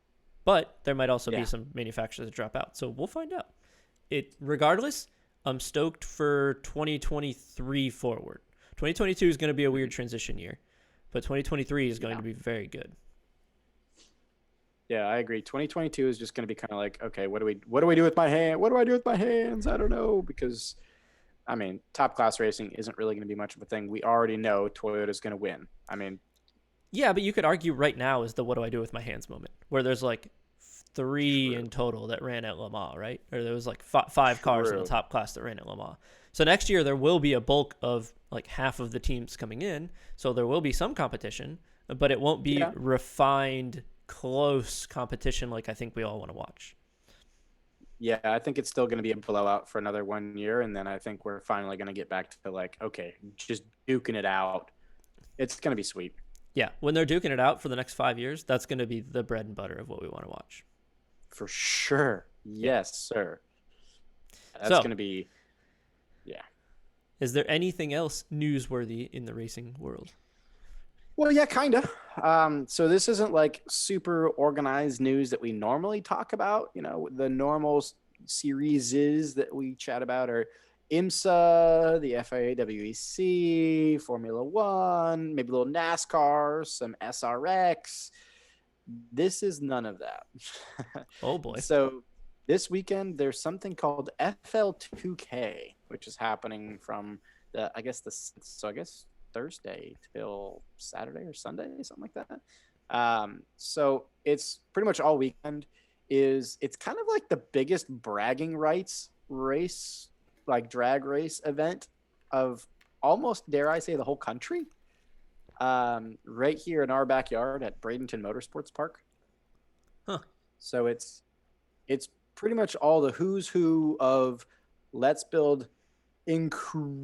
but there might also be Yeah. some manufacturers that drop out. So we'll find out. It regardless, I'm stoked for 2023 forward. 2022 is going to be a weird transition year, but 2023 is going Yeah. to be very good. Yeah, I agree. 2022 is just going to be kind of like, okay, what do we do with my hand? What do I do with my hands? I don't know because I mean, top class racing isn't really going to be much of a thing. We already know Toyota's going to win. I mean, Yeah, but you could argue right now is the what do I do with my hands moment, where there's like three true. in total that ran at Le Mans, right? Or there was like five cars in the True. top class that ran at Le Mans. So next year there will be a bulk of like half of the teams coming in, so there will be some competition, but it won't be Yeah. refined, close competition like I think we all want to watch. Yeah, I think it's still going to be a blowout for another 1 year, and then I think we're finally going to get back to like, okay, just duking it out. It's going to be sweet Yeah, when they're duking it out for the next 5 years, that's going to be the bread and butter of what we want to watch. for sure. Yeah. Yes, sir. That's So, going to be, yeah. is there anything else newsworthy in the racing world? Well, yeah, kind of. So this isn't like super organized news that we normally talk about. You know, the normal series is that we chat about are IMSA, the FIA WEC, Formula One, maybe a little NASCAR, some SRX. This is none of that. Oh boy. So this weekend there's something called FL2K, which is happening from I guess Thursday till Saturday or Sunday, something like that. So it's pretty much all weekend. It's kind of like the biggest bragging rights race, like drag race event of almost, dare I say, the whole country. Right here in our backyard at Bradenton Motorsports Park. Huh. So it's pretty much all the who's who of let's build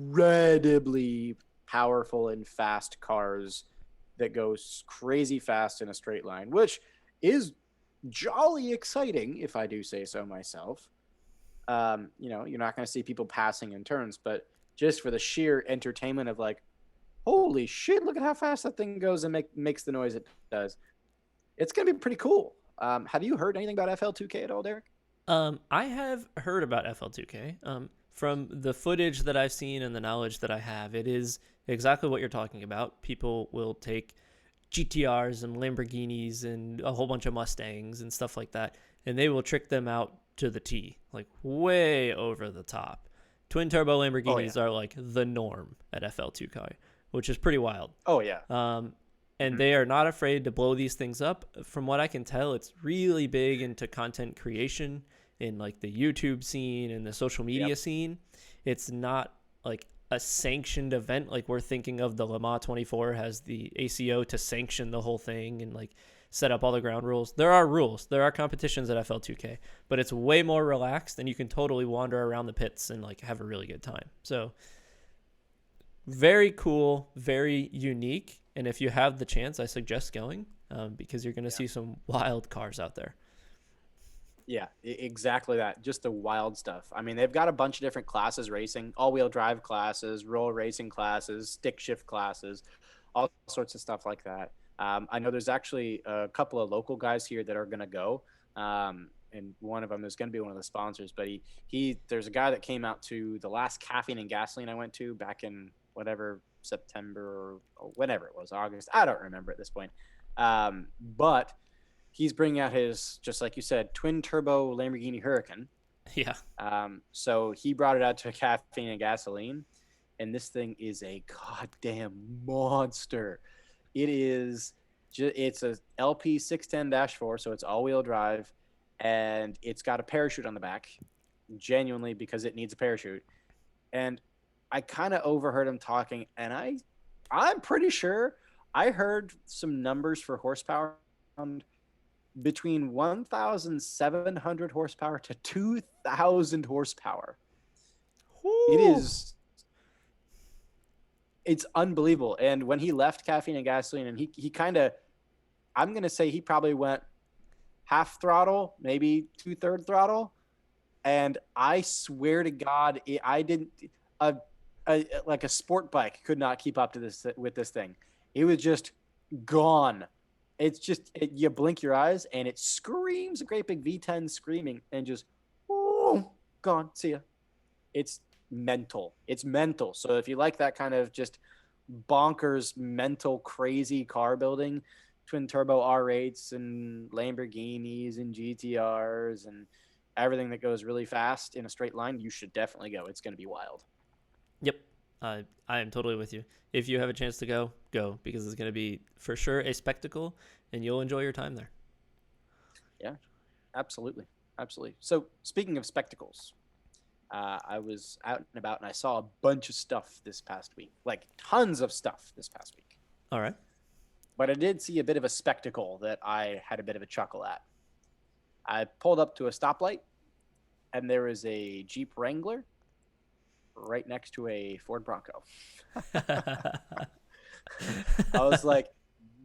incredibly powerful and fast cars that goes crazy fast in a straight line, which is jolly exciting if I do say so myself. You're not going to see people passing in turns, but just for the sheer entertainment of like, holy shit, look at how fast that thing goes and makes the noise it does. It's going to be pretty cool. Have you heard anything about FL2K at all, Derek? I have heard about FL2K. From the footage that I've seen and the knowledge that I have, it is exactly what you're talking about. People will take GTRs and Lamborghinis and a whole bunch of Mustangs and stuff like that, and they will trick them out to the T, like way over the top. Twin turbo Oh yeah. Lamborghinis are like the norm at FL2K, which is pretty wild. Oh yeah. And Mhm. they are not afraid to blow these things up. From what I can tell, it's really big into content creation in like the YouTube scene and the social media Yep. scene. It's not like a sanctioned event like we're thinking of. The Le Mans 24 has the ACO to sanction the whole thing and like set up all the ground rules. There are rules. There are competitions at FL2K, but it's way more relaxed and you can totally wander around the pits and like have a really good time. So very cool, very unique. And if you have the chance, I suggest going because you're going to Yeah. see some wild cars out there. Yeah, exactly that. Just the wild stuff. I mean, they've got a bunch of different classes racing, all-wheel drive classes, roll racing classes, stick shift classes, all sorts of stuff like that. I know there's actually a couple of local guys here that are going to go, and one of them is going to be one of the sponsors. But there's a guy that came out to the last Caffeine and Gasoline I went to back in whatever September or whenever it was, August. I don't remember at this point. But he's bringing out his, just like you said, twin turbo Lamborghini Hurricane. Yeah. So he brought it out to caffeine and gasoline, and this thing is a goddamn monster. It is. It's a LP 610-4, so it's all-wheel drive, and it's got a parachute on the back, genuinely because it needs a parachute. And I kind of overheard him talking, and I'm pretty sure I heard some numbers for horsepower between 1,700 horsepower to 2,000 horsepower. Woo. It's unbelievable. And when he left caffeine and gasoline, and he kind of, I'm going to say he probably went half throttle, maybe 2/3 throttle. And I swear to God, I didn't, like a sport bike could not keep up to this with this thing. It was just gone. It's just, you blink your eyes and it screams, a great big V10 screaming, and just, oh, gone. See ya. It's mental. It's mental. So if you like that kind of just bonkers, mental, crazy car building, twin turbo R8s and Lamborghinis and GT2Rs and everything that goes really fast in a straight line, you should definitely go. It's going to be wild. Yep. I am totally with you. If you have a chance to go because it's going to be for sure a spectacle and you'll enjoy your time there. Yeah, absolutely. Absolutely. So speaking of spectacles, I was out and about and I saw a bunch of stuff this past week, like tons of stuff this past week. All right. But I did see a bit of a spectacle that I had a bit of a chuckle at. I pulled up to a stoplight and there was a Jeep Wrangler right next to a Ford Bronco. I was like,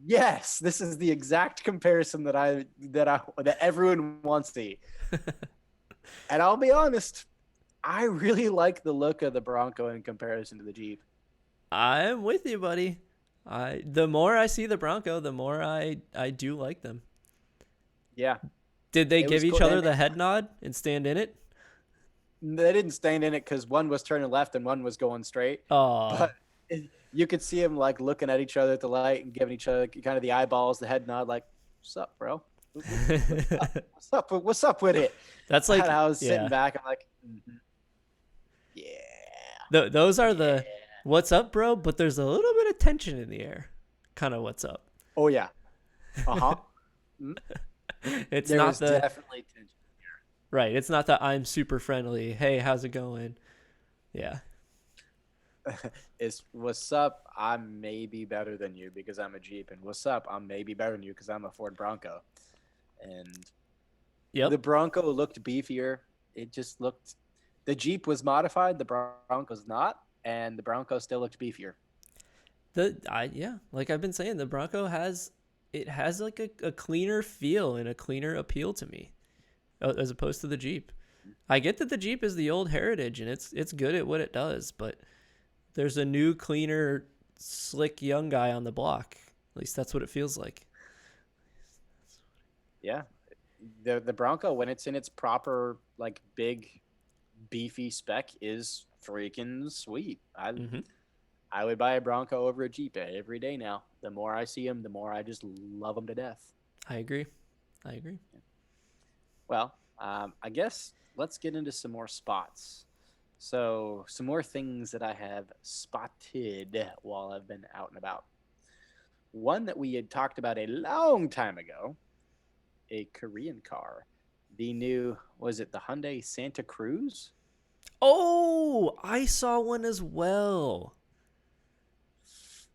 yes, this is the exact comparison that everyone wants to see. And I'll be honest, I really like the look of the Bronco in comparison to the Jeep. I'm with you, buddy. The more I see the Bronco, the more I do like them. Yeah. Did they It give was each cool. other the head nod and stand in it? They didn't stand in it because one was turning left and one was going straight. Oh, But you could see them like looking at each other at the light and giving each other kind of the eyeballs, the head nod, like, "What's up, bro? What's up? What's up with it?" that's like, And I was sitting yeah. back. I'm like, yeah. Those are the what's up, bro, but there's a little bit of tension in the air. Kind of what's up. Oh yeah. Uh-huh. It's There not was the definitely tension. right. It's not that I'm super friendly. Hey, how's it going? Yeah. It's what's up? I'm maybe better than you because I'm a Jeep, and what's up? I'm maybe better than you because I'm a Ford Bronco. And Yep. the Bronco looked beefier. It just looked. The Jeep was modified. The Bronco's not, and the Bronco still looked beefier. Like I've been saying, the Bronco has like a cleaner feel and a cleaner appeal to me, as opposed to the Jeep. I get that the Jeep is the old heritage and it's good at what it does, but there's a new, cleaner, slick young guy on the block. At least that's what it feels like. Yeah, the Bronco, when it's in its proper like big, beefy spec, is freaking sweet. I would buy a Bronco over a Jeep every day now. The more I see them, the more I just love them to death. I agree. Well, I guess let's get into some more spots. So some more things that I have spotted while I've been out and about. One that we had talked about a long time ago, a Korean car. The new, was it the Hyundai Santa Cruz? Oh, I saw one as well.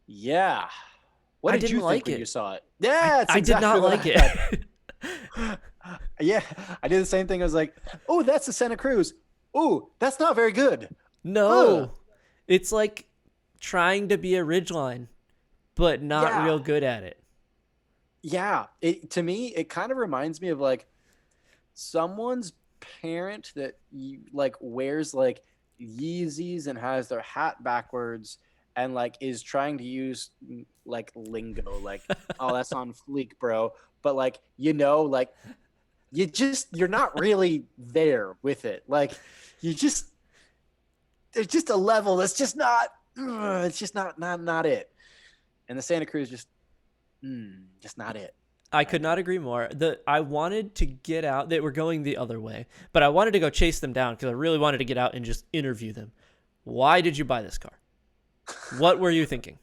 Yeah. What I did didn't you like think when it. you saw it? Yeah, I did not like it. Yeah, I did the same thing. I was like, oh, that's the Santa Cruz. Oh, that's not very good. No. Ugh. It's like trying to be a Ridgeline, but not Yeah. real good at it. Yeah, to me, it kind of reminds me of like someone's parent that like wears like Yeezys and has their hat backwards and like is trying to use like lingo, like, oh, that's on fleek, bro. But like, like you're not really there with it. Like there's just a level that's just not it's just not it. And the Santa Cruz just not it. I could not agree more. I wanted to get out. They were going the other way, but I wanted to go chase them down because I really wanted to get out and just interview them. Why did you buy this car? What were you thinking?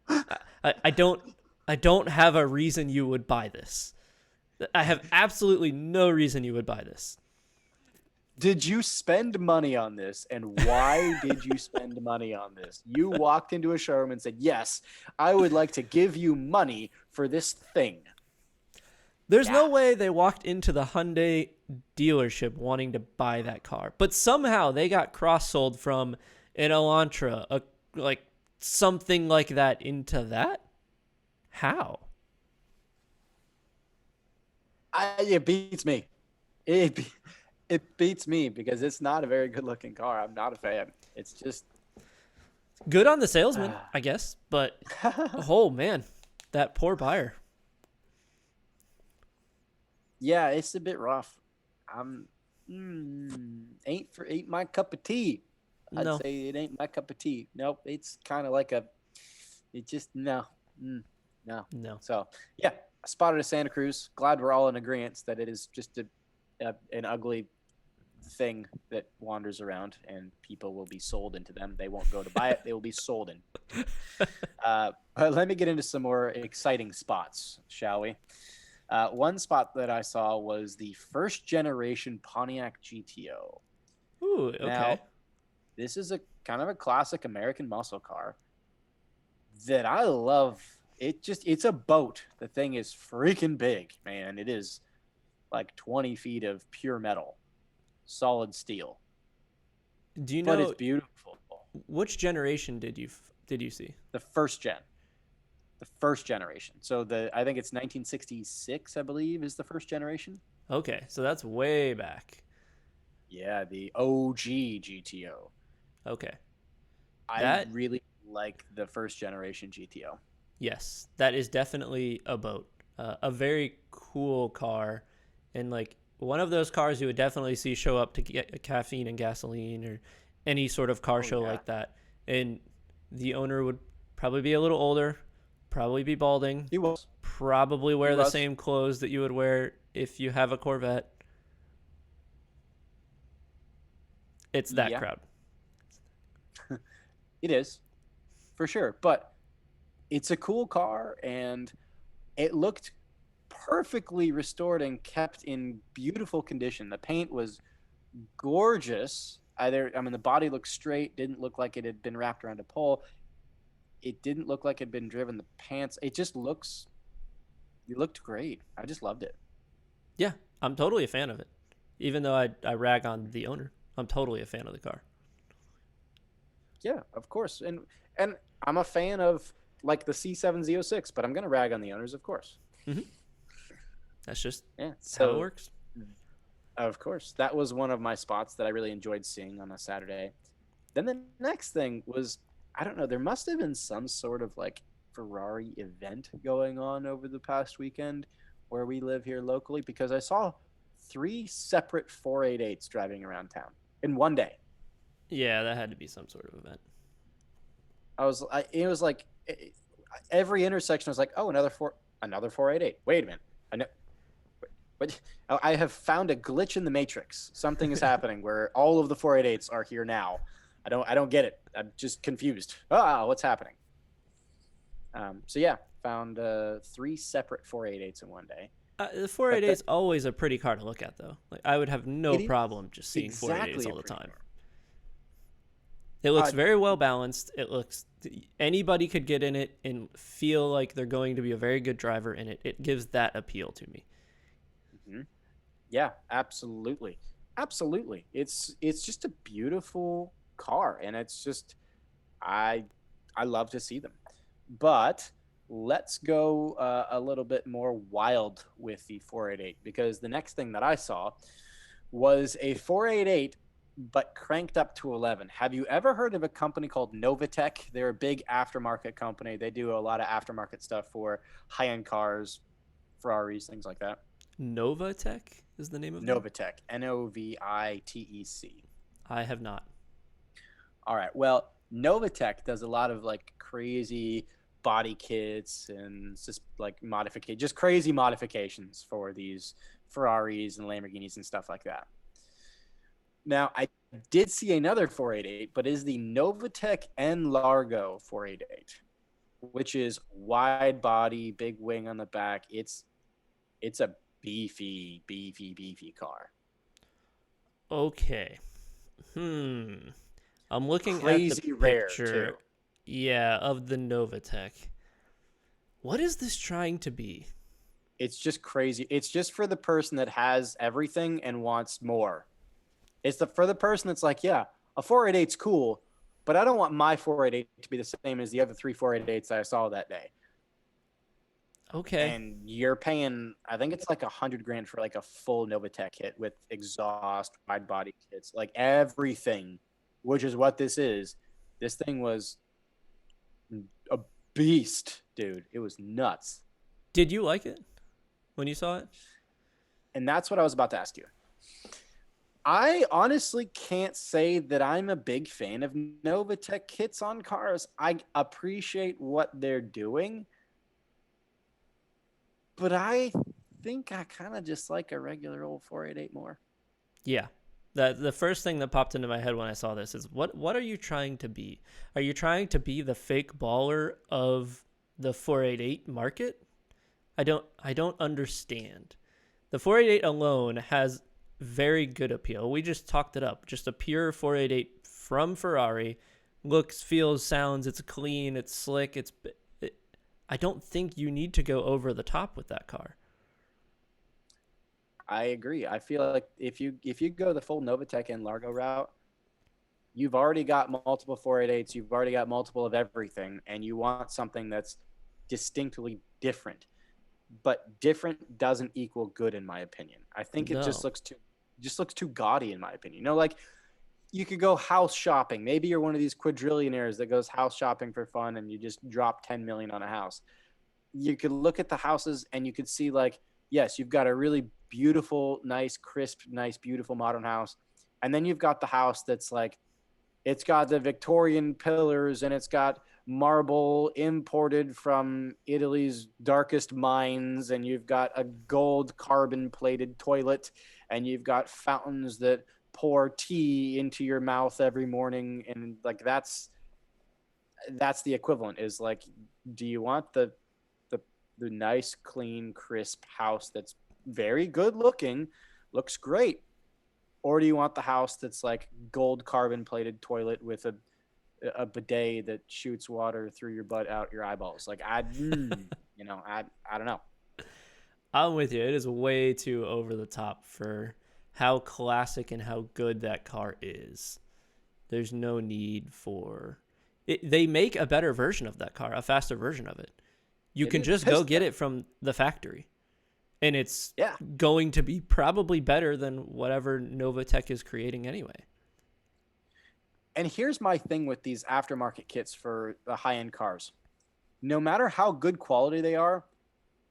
I don't have a reason you would buy this. I have absolutely no reason you would buy this. Did you spend money on this? And why did you spend money on this? You walked into a showroom and said, yes, I would like to give you money for this thing. There's no way they walked into the Hyundai dealership wanting to buy that car. But somehow they got cross-sold from an Elantra, like something like that, into that? How? It beats me. It beats me because it's not a very good-looking car. I'm not a fan. It's just good on the salesman, I guess. But, oh, man, that poor buyer. Yeah, it's a bit rough. Ain't my cup of tea. I'd say it ain't my cup of tea. Nope, it's kind of like no. So, yeah, I spotted a Santa Cruz. Glad we're all in agreement that it is just an ugly thing that wanders around, and people will be sold into them. They won't go to buy it. They will be sold in. But let me get into some more exciting spots, shall we? One spot that I saw was the first generation Pontiac GTO. Ooh, okay. Now, this is a kind of a classic American muscle car that I love. It's a boat. The thing is freaking big, man. It is like 20 feet of pure metal, solid steel. Do you know? But it's beautiful. Which generation did you see? The first generation. So I think it's 1966, I believe, is the first generation. Okay, so that's way back. Yeah, the OG GTO. Okay. I really like the first generation GTO. Yes, that is definitely a boat. A very cool car, and like one of those cars you would definitely see show up to get caffeine and gasoline or any sort of car show like that. And the owner would probably be a little older, probably be balding. He was. Probably wear the same clothes that you would wear if you have a Corvette. It's that crowd. It is, for sure. But it's a cool car, and it looked perfectly restored and kept in beautiful condition. The paint was gorgeous. The body looked straight, didn't look like it had been wrapped around a pole. It didn't look like it had been driven. The pants, it looked great. I just loved it. Yeah, I'm totally a fan of it. Even though I rag on the owner, I'm totally a fan of the car. Yeah, of course. And I'm a fan of like the C7 Z06, but I'm going to rag on the owners, of course. Mm-hmm. That's just how it works. Of course. That was one of my spots that I really enjoyed seeing on a Saturday. Then the next thing was, I don't know, there must have been some sort of like Ferrari event going on over the past weekend where we live here locally, because I saw 3 separate 488s driving around town in one day. Yeah, that had to be some sort of event. It was like every intersection was like, oh, another 488. Wait a minute. But I have found a glitch in the matrix. Something is happening where all of the 488s are here now. I don't get it. I'm just confused. What's happening? So yeah, found 3 separate 488s in one day. The 488 is always a pretty car to look at, though. Like I would have no problem just seeing 488s all the time. It looks very well balanced. Anybody could get in it and feel like they're going to be a very good driver in it. It gives that appeal to me. Mm-hmm. Yeah, absolutely. It's just a beautiful car, and it's just I love to see them. But let's go a little bit more wild with the 488, because the next thing that I saw was a 488 but cranked up to 11. Have you ever heard of a company called Novatech? They're a big aftermarket company. They do a lot of aftermarket stuff for high-end cars, Ferraris, things like that. Novatech is the name of it? Novatech, Novitec. I have not. All right. Well, Novatech does a lot of like crazy body kits and just like just crazy modifications for these Ferraris and Lamborghinis and stuff like that. Now, I did see another 488, but is the Novatech N Largo 488, which is wide body, big wing on the back. It's a beefy car. Okay. I'm looking at the Crazy rare too. picture, yeah, of the Novatech. What is this trying to be? It's just crazy. It's just for the person that has everything and wants more. It's for the person that's like, yeah, a 488's cool, but I don't want my 488 to be the same as the other three 488s I saw that day. Okay. And you're paying, I think it's like $100,000 for like a full Novatech kit with exhaust, wide body kits, like everything, which is what this is. This thing was a beast, dude. It was nuts. Did you like it when you saw it? And that's what I was about to ask you. I honestly can't say that I'm a big fan of Novatech kits on cars. I appreciate what they're doing, but I think I kind of just like a regular old 488 more. Yeah. The first thing that popped into my head when I saw this is what are you trying to be? Are you trying to be the fake baller of the 488 market? I don't understand. The 488 alone has very good appeal. We just talked it up. Just a pure 488 from Ferrari. Looks, feels, sounds, it's clean, it's slick, I don't think you need to go over the top with that car. I agree. I feel like if you go the full Novatech and Largo route, you've already got multiple 488s, you've already got multiple of everything, and you want something that's distinctly different. But different doesn't equal good, in my opinion. I think it No. just looks too gaudy, in my opinion. You know, like you could go house shopping. Maybe you're one of these quadrillionaires that goes house shopping for fun, and you just drop 10 million on a house. You could look at the houses, and you could see like, yes, you've got a really beautiful, nice, crisp, nice, beautiful modern house, and then you've got the house that's like, it's got the Victorian pillars and it's got marble imported from Italy's darkest mines, and you've got a gold carbon plated toilet, and you've got fountains that pour tea into your mouth every morning, and like that's the equivalent. Is like, do you want the nice, clean, crisp house that's very good looking, looks great, or do you want the house that's like gold carbon plated toilet with a bidet that shoots water through your butt out your eyeballs? Like I don't know. I'm with you. It is way too over the top for how classic and how good that car is. There's no need for it. They make a better version of that car, a faster version of it. You can just go get it from the factory, and it's going to be probably better than whatever Novatech is creating anyway. And here's my thing with these aftermarket kits for the high-end cars. No matter how good quality they are,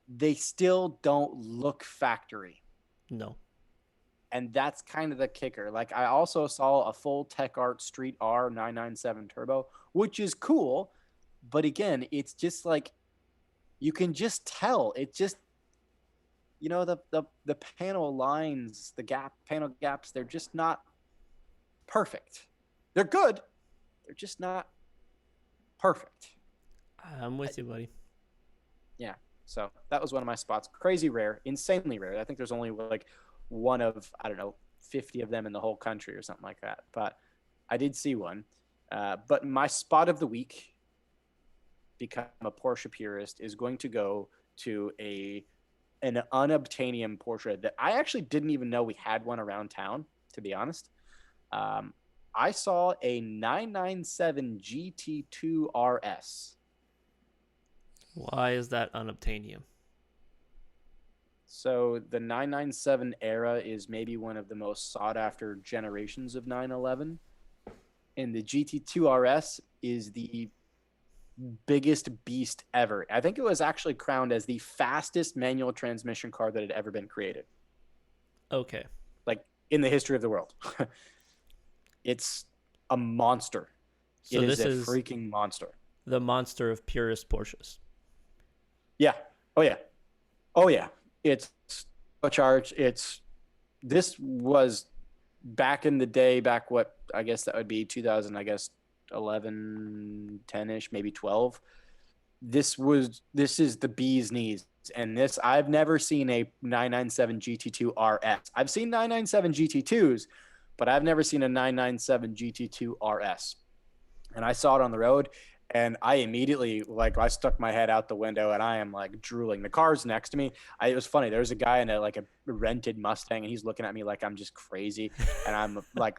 they still don't look factory. No. And that's kind of the kicker. Like I also saw a full Tech Art Street R 997 Turbo, which is cool, but again, it's just like you can just tell. It just, the panel lines, panel gaps, they're just not perfect. They're good. They're just not perfect. I'm with you, buddy. Yeah. So that was one of my spots. Crazy rare, insanely rare. I think there's only like one of, 50 of them in the whole country or something like that. But I did see one. But my spot of the week, become a Porsche purist, is going to go to an unobtainium Porsche that I actually didn't even know we had one around town, to be honest. I saw a 997 Gt2 RS. Why is that unobtainium? So the 997 era is maybe one of the most sought after generations of 911. And the Gt2 RS is the biggest beast ever. I think it was actually crowned as the fastest manual transmission car that had ever been created. Okay. Like in the history of the world. It's a monster. So It is this a is freaking monster. the monster of purist Porsches. Yeah. Oh yeah. Oh yeah. It's a charge. This was back in the day, back what I guess that would be 2000, I guess 11, 10ish, maybe 12. This is the bee's knees. And this, I've never seen a 997 GT2 RS. I've seen 997 GT2s, but I've never seen a 997 GT2 RS. And I saw it on the road, and I immediately, like, I stuck my head out the window and I am like drooling. The car's next to me. It was funny. There's a guy in a rented Mustang, and he's looking at me like I'm just crazy. And I'm like,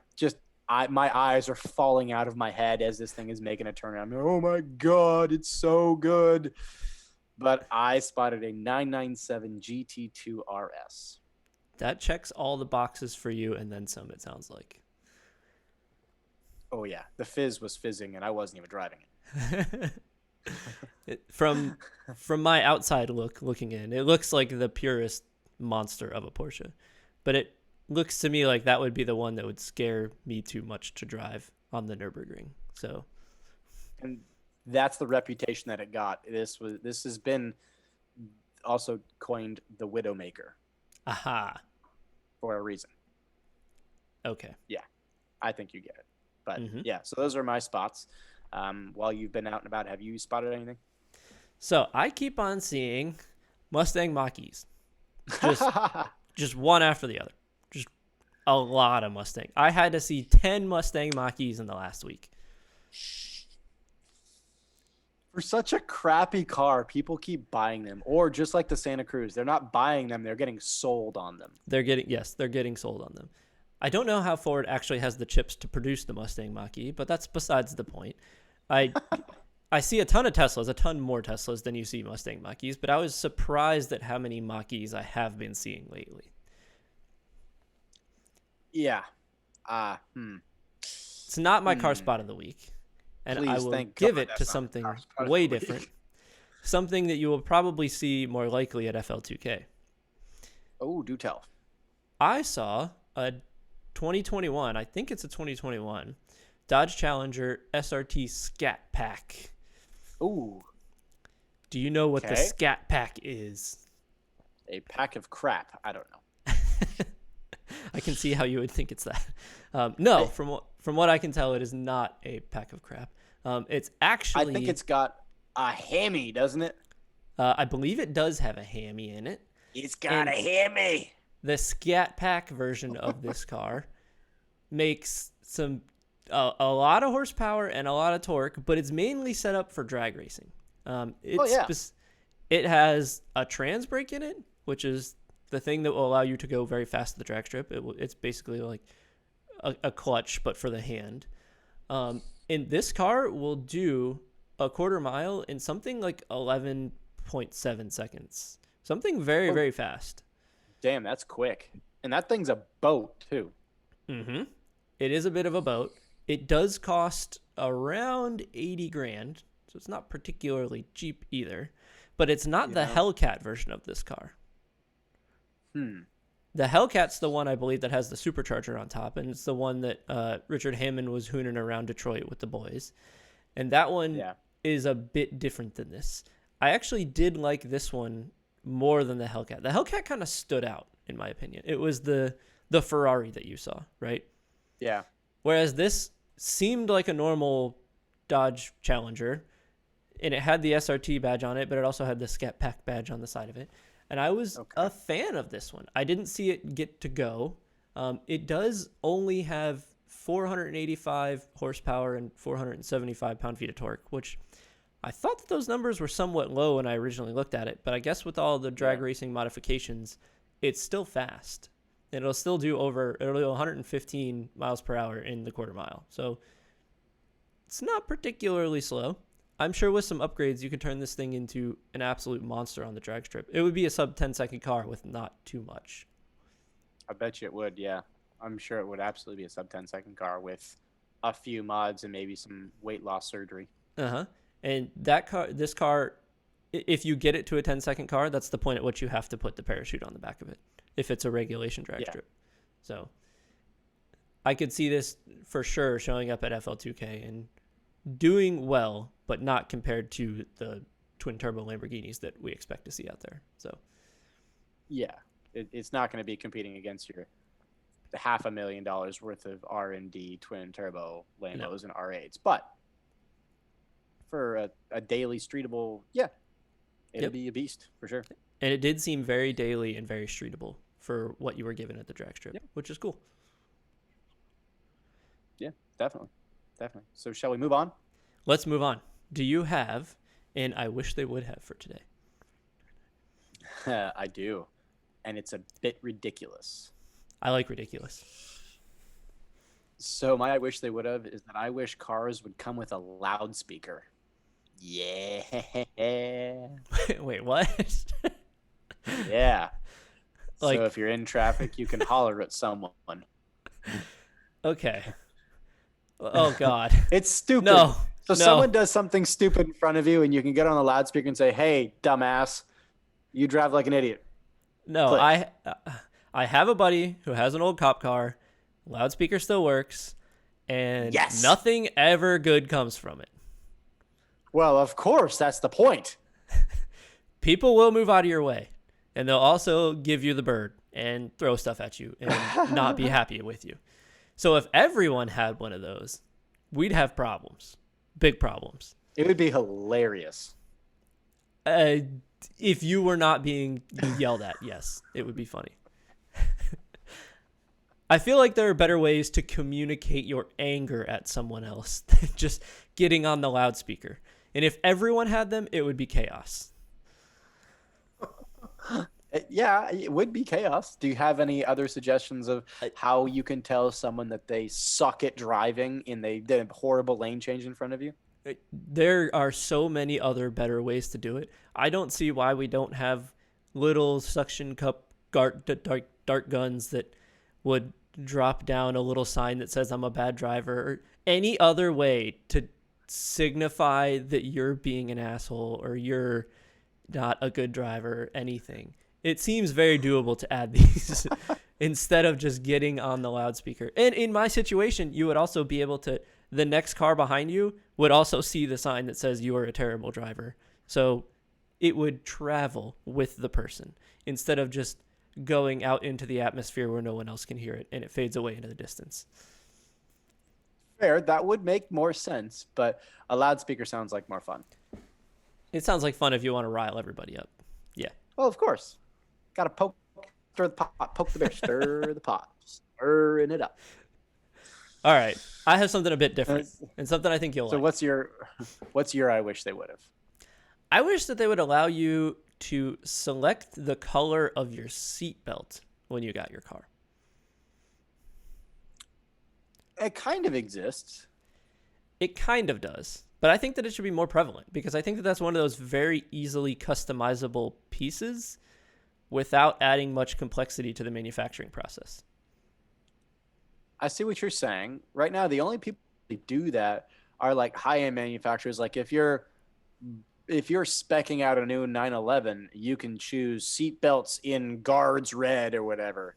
my eyes are falling out of my head as this thing is making a turn. I'm like, oh my God, it's so good. But I spotted a 997 GT2 RS. That checks all the boxes for you and then some, it sounds like. Oh yeah, the fizz was fizzing, and I wasn't even driving it. From my outside looking in, it looks like the purest monster of a Porsche, but it looks to me like that would be the one that would scare me too much to drive on the Nürburgring. So, and that's the reputation that it got. This has been also coined the Widowmaker. Aha. For a reason. Okay. Yeah, I think you get it. But Mm-hmm. yeah, so those are my spots. While you've been out and about, have you spotted anything? So I keep on seeing Mustang Mach-E's. Just one after the other. Just a lot of Mustang. I had to see 10 Mustang Mach-E's in the last week. For such a crappy car, people keep buying them. Or just like the Santa Cruz, they're not buying them, they're getting sold on them. They're getting sold on them. I don't know how Ford actually has the chips to produce the Mustang Mach-E, but that's besides the point. I see a ton of Teslas, a ton more Teslas than you see Mustang Mach-E's, but I was surprised at how many Mach-E's I have been seeing lately. Yeah. It's not my car spot of the week, and Please, I will thank give God it that's to not something my car spot of way the week. different. Something that you will probably see more likely at FL2K. Oh, do tell. I saw a 2021, I think it's a 2021, Dodge Challenger SRT Scat Pack. Ooh. Do you know what the Okay. Scat Pack is? A pack of crap. I don't know. I can see how you would think it's that. No, from what I can tell, it is not a pack of crap. It's actually. I think it's got a hammy, doesn't it? I believe it does have a hammy in it. It's got a hammy. The Scat Pack version of this car makes a lot of horsepower and a lot of torque, but it's mainly set up for drag racing. It has a trans brake in it, which is the thing that will allow you to go very fast to the drag strip. It's basically like a clutch, but for the hand. And this car will do a quarter mile in something like 11.7 seconds. Something very, very fast. Damn, that's quick. And that thing's a boat, too. Mm-hmm. It is a bit of a boat. It does cost around 80 grand, so it's not particularly cheap either. But it's not the Hellcat version of this car. The Hellcat's the one, I believe, that has the supercharger on top, and it's the one that Richard Hammond was hooning around Detroit with the boys. And that one is a bit different than this. I actually did like this one more than the Hellcat. The Hellcat kind of stood out, in my opinion. It was the Ferrari that you saw, right? Yeah. Whereas this seemed like a normal Dodge Challenger, and it had the SRT badge on it, but it also had the Scat Pack badge on the side of it. And I was a fan of this one. I didn't see it get to go. It does only have 485 horsepower and 475 pound-feet of torque, which I thought that those numbers were somewhat low when I originally looked at it. But I guess with all the drag racing modifications, it's still fast. And it'll still do 115 miles per hour in the quarter mile. So it's not particularly slow. I'm sure with some upgrades, you could turn this thing into an absolute monster on the drag strip. It would be a sub 10-second car with not too much. I bet you it would, yeah. I'm sure it would absolutely be a sub 10-second car with a few mods and maybe some weight loss surgery. Uh-huh. And this car, if you get it to a 10-second car, that's the point at which you have to put the parachute on the back of it, if it's a regulation drag strip. So I could see this for sure showing up at FL2K and doing well, but not compared to the twin turbo Lamborghinis that we expect to see out there. So Yeah, it's not going to be competing against your $500,000 worth of R&D twin turbo Lambos and R8s, but for a daily streetable, yeah, it'll be a beast for sure. And it did seem very daily and very streetable for what you were given at the drag strip, which is cool. Yeah, definitely. So shall we move on? Let's move on. Do you have an I wish they would have for today? I do. And it's a bit ridiculous. I like ridiculous. So my I wish they would have is that I wish cars would come with a loudspeaker. Yeah. Wait, what? Yeah. Like, so if you're in traffic, you can holler at someone. Okay. Oh, God. It's stupid. No. So someone does something stupid in front of you, and you can get on the loudspeaker and say, "Hey, dumbass, you drive like an idiot." No, Click. I have a buddy who has an old cop car. Loudspeaker still works, and Yes. nothing ever good comes from it. Well, of course, that's the point. People will move out of your way, and they'll also give you the bird and throw stuff at you and not be happy with you. So if everyone had one of those, we'd have problems, big problems. It would be hilarious. If you were not being yelled at, yes, it would be funny. I feel like there are better ways to communicate your anger at someone else than just getting on the loudspeaker. And if everyone had them, it would be chaos. Yeah, it would be chaos. Do you have any other suggestions of how you can tell someone that they suck at driving and they did a horrible lane change in front of you? There are so many other better ways to do it. I don't see why we don't have little suction cup dart guns that would drop down a little sign that says I'm a bad driver, or any other way to signify that you're being an asshole or you're not a good driver, anything. It seems very doable to add these instead of just getting on the loudspeaker. And in my situation, you would also be able to, the next car behind you would also see the sign that says you are a terrible driver. So it would travel with the person instead of just going out into the atmosphere where no one else can hear it and it fades away into the distance. Fair, that would make more sense, but a loudspeaker sounds like more fun. It sounds like fun if you want to rile everybody up. Yeah. Well, of course. Got to stir the pot, poke the bear, stir the pot, stirring it up. All right. I have something a bit different and something I think you'll like. So what's your I wish they would have? I wish that they would allow you to select the color of your seatbelt when you got your car. It kind of exists. It kind of does, but I think that it should be more prevalent because I think that that's one of those very easily customizable pieces without adding much complexity to the manufacturing process. I see what you're saying. Right now, the only people who do that are like high-end manufacturers. Like if you're speccing out a new 911, you can choose seat belts in guards red or whatever.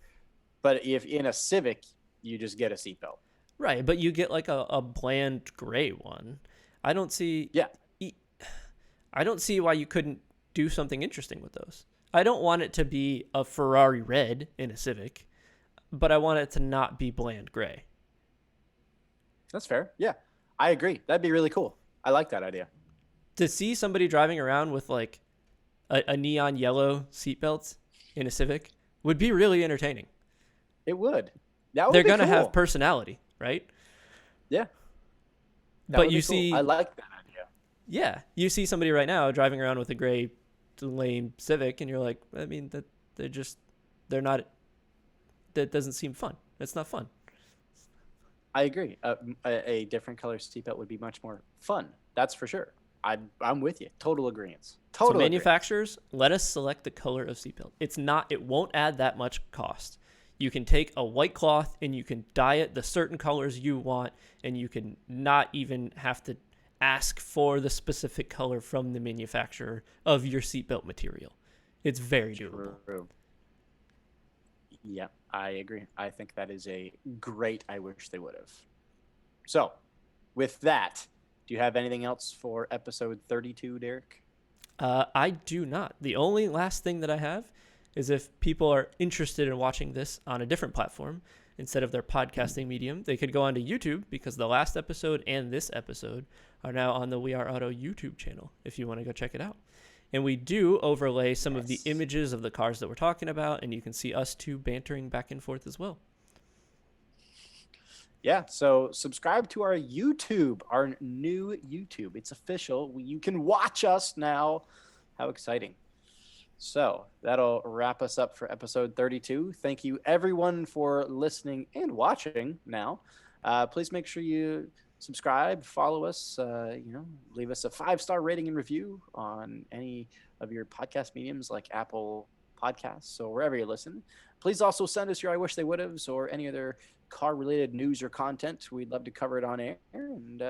But if in a Civic, you just get a seatbelt. Right, but you get like a bland gray one. I don't see why you couldn't do something interesting with those. I don't want it to be a Ferrari red in a Civic, but I want it to not be bland gray. That's fair. Yeah, I agree. That'd be really cool. I like that idea. To see somebody driving around with like a neon yellow seatbelt in a Civic would be really entertaining. It would. That would They're be going to cool. have personality, right? Yeah. But you see, I like that idea. Yeah, you see somebody right now driving around with a gray, lame Civic, and you're like, I mean, they're not. That doesn't seem fun. It's not fun. I agree. A different color seatbelt would be much more fun. That's for sure. I'm with you. Total agreement. So manufacturers, let us select the color of seatbelt. It won't add that much cost. You can take a white cloth and you can dye it the certain colors you want, and you can not even have to ask for the specific color from the manufacturer of your seatbelt material. It's very doable. True. Yeah, I agree. I think that is a great I wish they would have. So, with that, Do you have anything else for episode 32, Derek? I do not. The only last thing that I have is if people are interested in watching this on a different platform instead of their podcasting medium, they could go onto YouTube because the last episode and this episode are now on the We Are Auto YouTube channel if you want to go check it out. And we do overlay some of the images of the cars that we're talking about, and you can see us two bantering back and forth as well. Yeah, so subscribe to our YouTube, our new YouTube. It's official. You can watch us now. How exciting. So that'll wrap us up for episode 32. Thank you, everyone, for listening and watching now. Please make sure you subscribe, follow us, leave us a 5-star rating and review on any of your podcast mediums like Apple Podcasts or wherever you listen. Please also send us your I wish they would haves or any other car related news or content. We'd love to cover it on air. And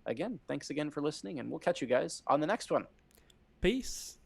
again, thanks again for listening, and we'll catch you guys on the next one. Peace.